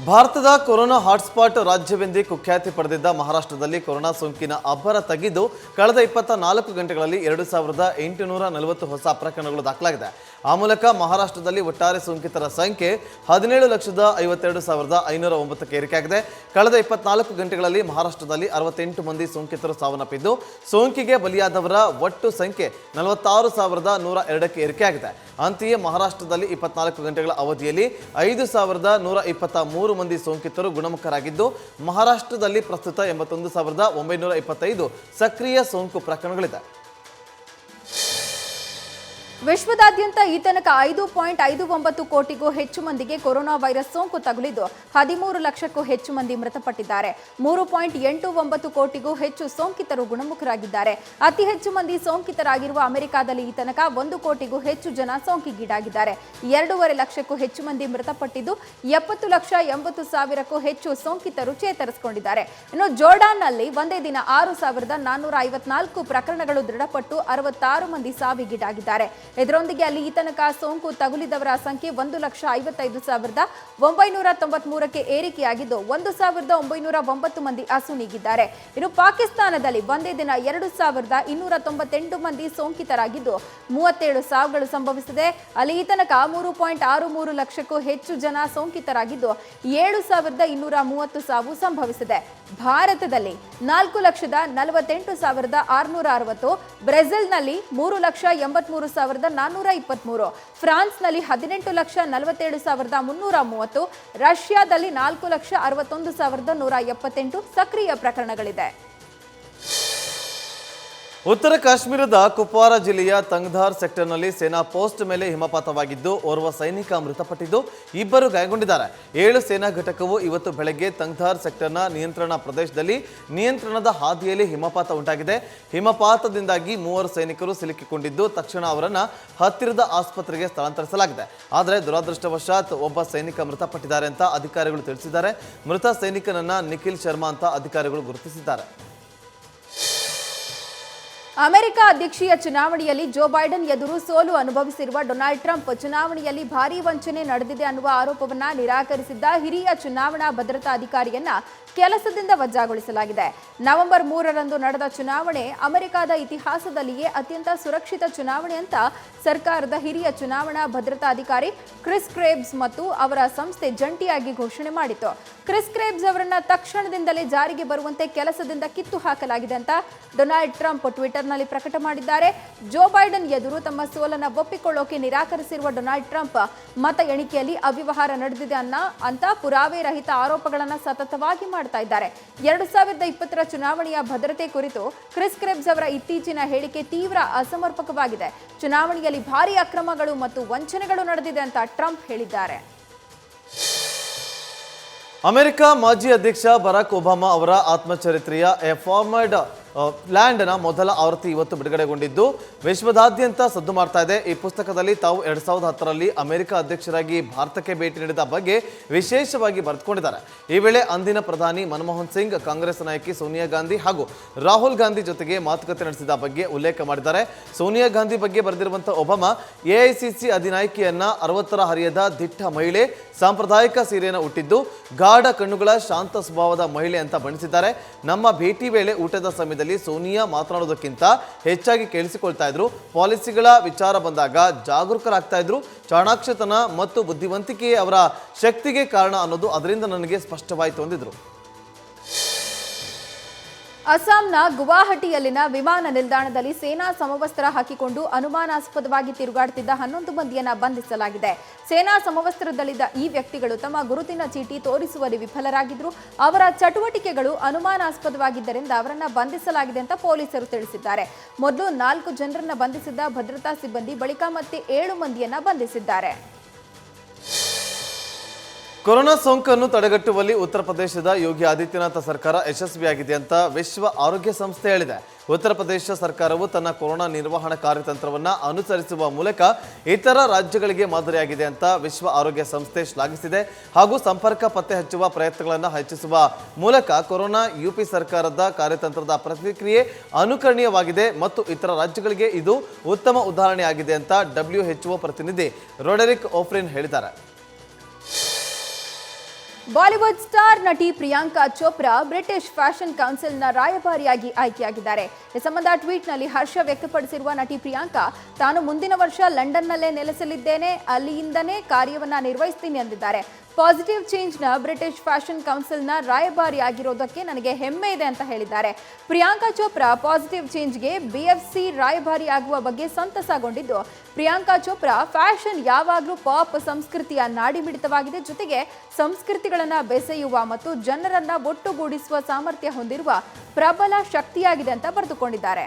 ಭಾರತದ ಕೊರೋನಾ ಹಾಟ್ಸ್ಪಾಟ್ ರಾಜ್ಯವೆಂದೇ ಕುಖ್ಯಾತಿ ಪಡೆದಿದ್ದ ಮಹಾರಾಷ್ಟ್ರದಲ್ಲಿ ಕೊರೋನಾ ಸೋಂಕಿನ ಅಬ್ಬರ ತಗ್ಗಿದ್ದು ಕಳೆದ 24 ಗಂಟೆಗಳಲ್ಲಿ 2840 ಹೊಸ ಪ್ರಕರಣಗಳು ದಾಖಲಾಗಿದೆ. ಆ ಮೂಲಕ ಮಹಾರಾಷ್ಟ್ರದಲ್ಲಿ ಒಟ್ಟಾರೆ ಸೋಂಕಿತರ ಸಂಖ್ಯೆ 17,52,509ಕ್ಕೆ ಏರಿಕೆಯಾಗಿದೆ. ಕಳೆದ 24 ಗಂಟೆಗಳಲ್ಲಿ ಮಹಾರಾಷ್ಟ್ರದಲ್ಲಿ 68 ಮಂದಿ ಸೋಂಕಿತರು ಸಾವನ್ನಪ್ಪಿದ್ದು ಸೋಂಕಿಗೆ ಬಲಿಯಾದವರ ಒಟ್ಟು ಸಂಖ್ಯೆ 46,102ಕ್ಕೆ ಏರಿಕೆಯಾಗಿದೆ. ಅಂತೆಯೇ ಮಹಾರಾಷ್ಟ್ರದಲ್ಲಿ 24 ಗಂಟೆಗಳ ಅವಧಿಯಲ್ಲಿ 5,123 ಮಂದಿ ಸೋಂಕಿತರು ಗುಣಮುಖರಾಗಿದ್ದು ಮಹಾರಾಷ್ಟ್ರದಲ್ಲಿ ಪ್ರಸ್ತುತ 81,925 ಸಕ್ರಿಯ ಸೋಂಕು ಪ್ರಕರಣಗಳಿದೆ. ವಿಶ್ವದಾದ್ಯಂತ ಈ ತನಕ 5.59 ಕೋಟಿಗೂ ಹೆಚ್ಚು ಮಂದಿಗೆ ಕೊರೋನಾ ವೈರಸ್ ಸೋಂಕು ತಗುಲಿದ್ದು 13 ಲಕ್ಷಕ್ಕೂ ಹೆಚ್ಚು ಮಂದಿ ಮೃತಪಟ್ಟಿದ್ದಾರೆ. 3.89 ಕೋಟಿಗೂ ಹೆಚ್ಚು ಸೋಂಕಿತರು ಗುಣಮುಖರಾಗಿದ್ದಾರೆ. ಅತಿ ಹೆಚ್ಚು ಮಂದಿ ಸೋಂಕಿತರಾಗಿರುವ ಅಮೆರಿಕಾದಲ್ಲಿ ಈ ತನಕ 1 ಕೋಟಿಗೂ ಹೆಚ್ಚು ಜನ ಸೋಂಕಿಗೀಡಾಗಿದ್ದಾರೆ. 2.5 ಲಕ್ಷಕ್ಕೂ ಹೆಚ್ಚು ಮಂದಿ ಮೃತಪಟ್ಟಿದ್ದು 70,80,000ಕ್ಕೂ ಹೆಚ್ಚು ಸೋಂಕಿತರು ಚೇತರಿಸಿಕೊಂಡಿದ್ದಾರೆ. ಇನ್ನು ಜೋರ್ಡಾನ್ನಲ್ಲಿ ಒಂದೇ ದಿನ 6,454 ಪ್ರಕರಣಗಳು ದೃಢಪಟ್ಟು 66 ಮಂದಿ ಸಾವಿಗೀಡಾಗಿದ್ದಾರೆ. ಇದರೊಂದಿಗೆ ಅಲ್ಲಿ ಈ ತನಕ ಸೋಂಕು ತಗುಲಿದವರ ಸಂಖ್ಯೆ 1,55,993ಕ್ಕೆ ಏರಿಕೆಯಾಗಿದ್ದು 1,909 ಮಂದಿ ಅಸುನೀಗಿದ್ದಾರೆ. ಇನ್ನು ಪಾಕಿಸ್ತಾನದಲ್ಲಿ ಒಂದೇ ದಿನ 2,298 ಮಂದಿ ಸೋಂಕಿತರಾಗಿದ್ದು 37 ಸಾವುಗಳು ಸಂಭವಿಸಿದೆ. ಅಲ್ಲಿ ಈ ತನಕ 3.63 ಲಕ್ಷಕ್ಕೂ ಹೆಚ್ಚು ಜನ ಸೋಂಕಿತರಾಗಿದ್ದು 7,230 ಸಾವು ಸಂಭವಿಸಿದೆ. ಭಾರತದಲ್ಲಿ 4,48,660, ಬ್ರೆಜಿಲ್ನಲ್ಲಿ 3,83,423, ಫ್ರಾನ್ಸ್ನಲ್ಲಿ 18,47,330, ರಷ್ಯಾದಲ್ಲಿ 4,61,178 ಸಕ್ರಿಯ ಪ್ರಕರಣಗಳಿದೆ. ಉತ್ತರ ಕಾಶ್ಮೀರದ ಕುಪ್ವಾರ ಜಿಲ್ಲೆಯ ತಂಗ್ಧಾರ್ ಸೆಕ್ಟರ್ನಲ್ಲಿ ಸೇನಾ ಪೋಸ್ಟ್ ಮೇಲೆ ಹಿಮಪಾತವಾಗಿದ್ದು ಓರ್ವ ಸೈನಿಕ ಮೃತಪಟ್ಟಿದ್ದು 2 ಗಾಯಗೊಂಡಿದ್ದಾರೆ. 7 ಸೇನಾ ಘಟಕವು ಇವತ್ತು ಬೆಳಗ್ಗೆ ತಂಗ್ಧಾರ್ ಸೆಕ್ಟರ್ನ ನಿಯಂತ್ರಣ ಪ್ರದೇಶದಲ್ಲಿ ನಿಯಂತ್ರಣದ ಹಾದಿಯಲ್ಲಿ ಹಿಮಪಾತ ಉಂಟಾಗಿದೆ. ಹಿಮಪಾತದಿಂದಾಗಿ 3 ಸೈನಿಕರು ಸಿಲುಕಿಕೊಂಡಿದ್ದು ತಕ್ಷಣ ಅವರನ್ನು ಹತ್ತಿರದ ಆಸ್ಪತ್ರೆಗೆ ಸ್ಥಳಾಂತರಿಸಲಾಗಿದೆ. ಆದರೆ ದುರದೃಷ್ಟವಶಾತ್ ಒಬ್ಬ ಸೈನಿಕ ಮೃತಪಟ್ಟಿದ್ದಾರೆ ಅಂತ ಅಧಿಕಾರಿಗಳು ತಿಳಿಸಿದ್ದಾರೆ. ಮೃತ ಸೈನಿಕನನ್ನ ನಿಖಿಲ್ ಶರ್ಮಾ ಅಂತ ಅಧಿಕಾರಿಗಳು ಗುರುತಿಸಿದ್ದಾರೆ. ಅಮೆರಿಕ ಅಧ್ಯಕ್ಷೀಯ ಚುನಾವಣೆಯಲ್ಲಿ ಜೋ ಬೈಡನ್ ಎದುರು ಸೋಲು ಅನುಭವಿಸಿರುವ ಡೊನಾಲ್ಡ್ ಟ್ರಂಪ್ ಚುನಾವಣೆಯಲ್ಲಿ ಭಾರೀ ವಂಚನೆ ನಡೆದಿದೆ ಅನ್ನುವ ಆರೋಪವನ್ನ ನಿರಾಕರಿಸಿದ್ದ ಹಿರಿಯ ಚುನಾವಣಾ ಭದ್ರತಾ ಅಧಿಕಾರಿಯನ್ನ ಕೆಲಸದಿಂದ ವಜಾಗೊಳಿಸಲಾಗಿದೆ. ನವೆಂಬರ್ 3ರಂದು ನಡೆದ ಚುನಾವಣೆ ಅಮೆರಿಕದ ಇತಿಹಾಸದಲ್ಲಿಯೇ ಅತ್ಯಂತ ಸುರಕ್ಷಿತ ಚುನಾವಣೆ ಅಂತ ಸರ್ಕಾರದ ಹಿರಿಯ ಚುನಾವಣಾ ಭದ್ರತಾ ಅಧಿಕಾರಿ ಕ್ರಿಸ್ ಕ್ರೇಬ್ಸ್ ಮತ್ತು ಅವರ ಸಂಸ್ಥೆ ಜಂಟಿಯಾಗಿ ಘೋಷಣೆ ಮಾಡಿತು. ಕ್ರಿಸ್ ಕ್ರೇಬ್ಸ್ ಅವರನ್ನ ತಕ್ಷಣದಿಂದಲೇ ಜಾರಿಗೆ ಬರುವಂತೆ ಕೆಲಸದಿಂದ ಕಿತ್ತು ಹಾಕಲಾಗಿದೆ ಅಂತ ಡೊನಾಲ್ಡ್ ಟ್ರಂಪ್ ಟ್ವಿಟರ್ನಲ್ಲಿ ಪ್ರಕಟ ಮಾಡಿದ್ದಾರೆ. ಜೋ ಬೈಡನ್ ಎದುರು ತಮ್ಮ ಸೋಲನ್ನ ಒಪ್ಪಿಕೊಳ್ಳೋಕೆ ನಿರಾಕರಿಸಿರುವ ಡೊನಾಲ್ಡ್ ಟ್ರಂಪ್ ಮತ ಎಣಿಕೆಯಲ್ಲಿ ಅವ್ಯವಹಾರ ನಡೆದಿದೆ ಅಂತ ಪುರಾವೆ ರಹಿತ ಆರೋಪಗಳನ್ನು ಸತತವಾಗಿ ಮಾಡ್ತಾ ಇದ್ದಾರೆ. 2020ರ ಚುನಾವಣೆಯ ಭದ್ರತೆ ಕುರಿತು ಕ್ರಿಸ್ ಕ್ರೇಬ್ಸ್ ಅವರ ಇತ್ತೀಚಿನ ಹೇಳಿಕೆ ತೀವ್ರ ಅಸಮರ್ಪಕವಾಗಿದೆ. ಚುನಾವಣೆಯಲ್ಲಿ ಭಾರೀ ಅಕ್ರಮಗಳು ಮತ್ತು ವಂಚನೆಗಳು ನಡೆದಿದೆ ಅಂತ ಟ್ರಂಪ್ ಹೇಳಿದ್ದಾರೆ. ಅಮೆರಿಕ ಮಾಜಿ ಅಧ್ಯಕ್ಷ ಬರಾಕ್ ಒಬಾಮಾ ಅವರ ಆತ್ಮಚರಿತ್ರೆಯ ಎ ಫಾರ್ಮರ್ಡ್ ಲ್ಯಾಂಡ್ನ ಮೊದಲ ಆವೃತ್ತಿ ಇವತ್ತು ಬಿಡುಗಡೆಗೊಂಡಿದ್ದು ವಿಶ್ವದಾದ್ಯಂತ ಸದ್ದು ಮಾಡ್ತಾ ಇದೆ. ಈ ಪುಸ್ತಕದಲ್ಲಿ ತಾವು 2010ರಲ್ಲಿ ಅಮೆರಿಕ ಅಧ್ಯಕ್ಷರಾಗಿ ಭಾರತಕ್ಕೆ ಭೇಟಿ ನೀಡಿದ ಬಗ್ಗೆ ವಿಶೇಷವಾಗಿ ಬರೆದುಕೊಂಡಿದ್ದಾರೆ. ಈ ವೇಳೆ ಅಂದಿನ ಪ್ರಧಾನಿ ಮನಮೋಹನ್ ಸಿಂಗ್, ಕಾಂಗ್ರೆಸ್ ನಾಯಕಿ ಸೋನಿಯಾ ಗಾಂಧಿ ಹಾಗೂ ರಾಹುಲ್ ಗಾಂಧಿ ಜೊತೆಗೆ ಮಾತುಕತೆ ನಡೆಸಿದ ಬಗ್ಗೆ ಉಲ್ಲೇಖ ಮಾಡಿದ್ದಾರೆ. ಸೋನಿಯಾ ಗಾಂಧಿ ಬಗ್ಗೆ ಬರೆದಿರುವಂತಹ ಒಬಾಮಾ ಎಐಸಿಸಿ ಅಧಿನಾಯಕಿಯನ್ನ 60ರ ಹರಿಯದ ದಿಟ್ಟ ಮಹಿಳೆ, ಸಾಂಪ್ರದಾಯಿಕ ಸೀರೆಯನ್ನು ಉಟ್ಟಿದ್ದು ಗಾಢ ಕಣ್ಣುಗಳ ಶಾಂತ ಸ್ವಭಾವದ ಮಹಿಳೆ ಅಂತ ಬಣ್ಣಿಸಿದ್ದಾರೆ. ನಮ್ಮ ಭೇಟಿ ವೇಳೆ ಊಟದ ಸಮಯದಲ್ಲಿ ಸೋನಿಯಾ ಮಾತನಾಡೋದಕ್ಕಿಂತ ಹೆಚ್ಚಾಗಿ ಕೇಳಿಸಿಕೊಳ್ತಾ ಇದ್ರು. ಪಾಲಿಸಿಗಳ ವಿಚಾರ ಬಂದಾಗ ಜಾಗರೂಕರಾಗ್ತಾ ಇದ್ರು. ಚಾಣಾಕ್ಷತನ ಮತ್ತು ಬುದ್ಧಿವಂತಿಕೆ ಅವರ ಶಕ್ತಿಗೆ ಕಾರಣ ಅನ್ನೋದು ಅದರಿಂದ ನನಗೆ ಸ್ಪಷ್ಟವಾಯಿತು ಅಂದಿದ್ರು. ಅಸ್ಸಾಂನ ಗುವಾಹಟಿಯಲ್ಲಿನ ವಿಮಾನ ನಿಲ್ದಾಣದಲ್ಲಿ ಸೇನಾ ಸಮವಸ್ತ್ರ ಹಾಕಿಕೊಂಡು ಅನುಮಾನಾಸ್ಪದವಾಗಿ ತಿರುಗಾಡುತ್ತಿದ್ದ 11 ಮಂದಿಯನ್ನ ಬಂಧಿಸಲಾಗಿದೆ. ಸೇನಾ ಸಮವಸ್ತ್ರದಲ್ಲಿದ್ದ ಈ ವ್ಯಕ್ತಿಗಳು ತಮ್ಮ ಗುರುತಿನ ಚೀಟಿ ತೋರಿಸುವಲ್ಲಿ ವಿಫಲರಾಗಿದ್ರು. ಅವರ ಚಟುವಟಿಕೆಗಳು ಅನುಮಾನಾಸ್ಪದವಾಗಿದ್ದರಿಂದ ಅವರನ್ನ ಬಂಧಿಸಲಾಗಿದೆ ಅಂತ ಪೊಲೀಸರು ತಿಳಿಸಿದ್ದಾರೆ. ಮೊದಲು 4 ಜನರನ್ನ ಬಂಧಿಸಿದ್ದ ಭದ್ರತಾ ಸಿಬ್ಬಂದಿ ಬಳಿಕ ಮತ್ತೆ 7 ಮಂದಿಯನ್ನ ಬಂಧಿಸಿದ್ದಾರೆ. ಕೊರೋನಾ ಸೋಂಕನ್ನು ತಡೆಗಟ್ಟುವಲ್ಲಿ ಉತ್ತರ ಪ್ರದೇಶದ ಯೋಗಿ ಆದಿತ್ಯನಾಥ ಸರ್ಕಾರ ಯಶಸ್ವಿಯಾಗಿದೆ ಅಂತ ವಿಶ್ವ ಆರೋಗ್ಯ ಸಂಸ್ಥೆ ಹೇಳಿದೆ. ಉತ್ತರ ಪ್ರದೇಶ ಸರ್ಕಾರವು ತನ್ನ ಕೊರೋನಾ ನಿರ್ವಹಣಾ ಕಾರ್ಯತಂತ್ರವನ್ನು ಅನುಸರಿಸುವ ಮೂಲಕ ಇತರ ರಾಜ್ಯಗಳಿಗೆ ಮಾದರಿಯಾಗಿದೆ ಅಂತ ವಿಶ್ವ ಆರೋಗ್ಯ ಸಂಸ್ಥೆ ಶ್ಲಾಘಿಸಿದೆ. ಹಾಗೂ ಸಂಪರ್ಕ ಪತ್ತೆ ಹಚ್ಚುವ ಪ್ರಯತ್ನಗಳನ್ನು ಹೆಚ್ಚಿಸುವ ಮೂಲಕ ಕೊರೋನಾ ಯುಪಿ ಸರ್ಕಾರದ ಕಾರ್ಯತಂತ್ರದ ಪ್ರತಿಕ್ರಿಯೆ ಅನುಕರಣೀಯವಾಗಿದೆ ಮತ್ತು ಇತರ ರಾಜ್ಯಗಳಿಗೆ ಇದು ಉತ್ತಮ ಉದಾಹರಣೆಯಾಗಿದೆ ಅಂತ WHO ಪ್ರತಿನಿಧಿ ರೋಡೆರಿಕ್ ಓಫ್ರಿನ್ ಹೇಳಿದ್ದಾರೆ. ಬಾಲಿವುಡ್ ಸ್ಟಾರ್ ನಟಿ ಪ್ರಿಯಾಂಕಾ ಚೋಪ್ರಾ ಬ್ರಿಟಿಷ್ ಫ್ಯಾಷನ್ ಕೌನ್ಸಿಲ್ನ ರಾಯಭಾರಿಯಾಗಿ ಆಯ್ಕೆಯಾಗಿದ್ದಾರೆ. ಈ ಸಂಬಂಧ ಟ್ವೀಟ್ನಲ್ಲಿ ಹರ್ಷ ವ್ಯಕ್ತಪಡಿಸಿರುವ ನಟಿ ಪ್ರಿಯಾಂಕಾ, ತಾನು ಮುಂದಿನ ವರ್ಷ ಲಂಡನ್ನಲ್ಲೇ ನೆಲೆಸಲಿದ್ದೇನೆ, ಅಲ್ಲಿಂದನೇ ಕಾರ್ಯವನ್ನ ನಿರ್ವಹಿಸ್ತೀನಿ ಎಂದಿದ್ದಾರೆ. ಪಾಸಿಟಿವ್ ಚೇಂಜ್ನ ಬ್ರಿಟಿಷ್ ಫ್ಯಾಷನ್ ಕೌನ್ಸಿಲ್ನ ರಾಯಭಾರಿಯಾಗಿರೋದಕ್ಕೆ ನನಗೆ ಹೆಮ್ಮೆ ಇದೆ ಅಂತ ಹೇಳಿದ್ದಾರೆ. ಪ್ರಿಯಾಂಕಾ ಚೋಪ್ರಾ ಪಾಸಿಟಿವ್ ಚೇಂಜ್ಗೆ BFC ರಾಯಭಾರಿ ಆಗುವ ಬಗ್ಗೆ ಸಂತಸಗೊಂಡಿದ್ದು, ಪ್ರಿಯಾಂಕಾ ಚೋಪ್ರಾ ಫ್ಯಾಷನ್ ಯಾವಾಗಲೂ ಪಾಪ್ ಸಂಸ್ಕೃತಿಯ ನಾಡಿಮಿಡಿತವಾಗಿದೆ, ಜೊತೆಗೆ ಸಂಸ್ಕೃತಿಗಳನ್ನ ಬೆಸೆಯುವ ಮತ್ತು ಜನರನ್ನ ಒಟ್ಟುಗೂಡಿಸುವ ಸಾಮರ್ಥ್ಯ ಹೊಂದಿರುವ ಪ್ರಬಲ ಶಕ್ತಿಯಾಗಿದೆ ಅಂತ ಬರೆದುಕೊಂಡಿದ್ದಾರೆ.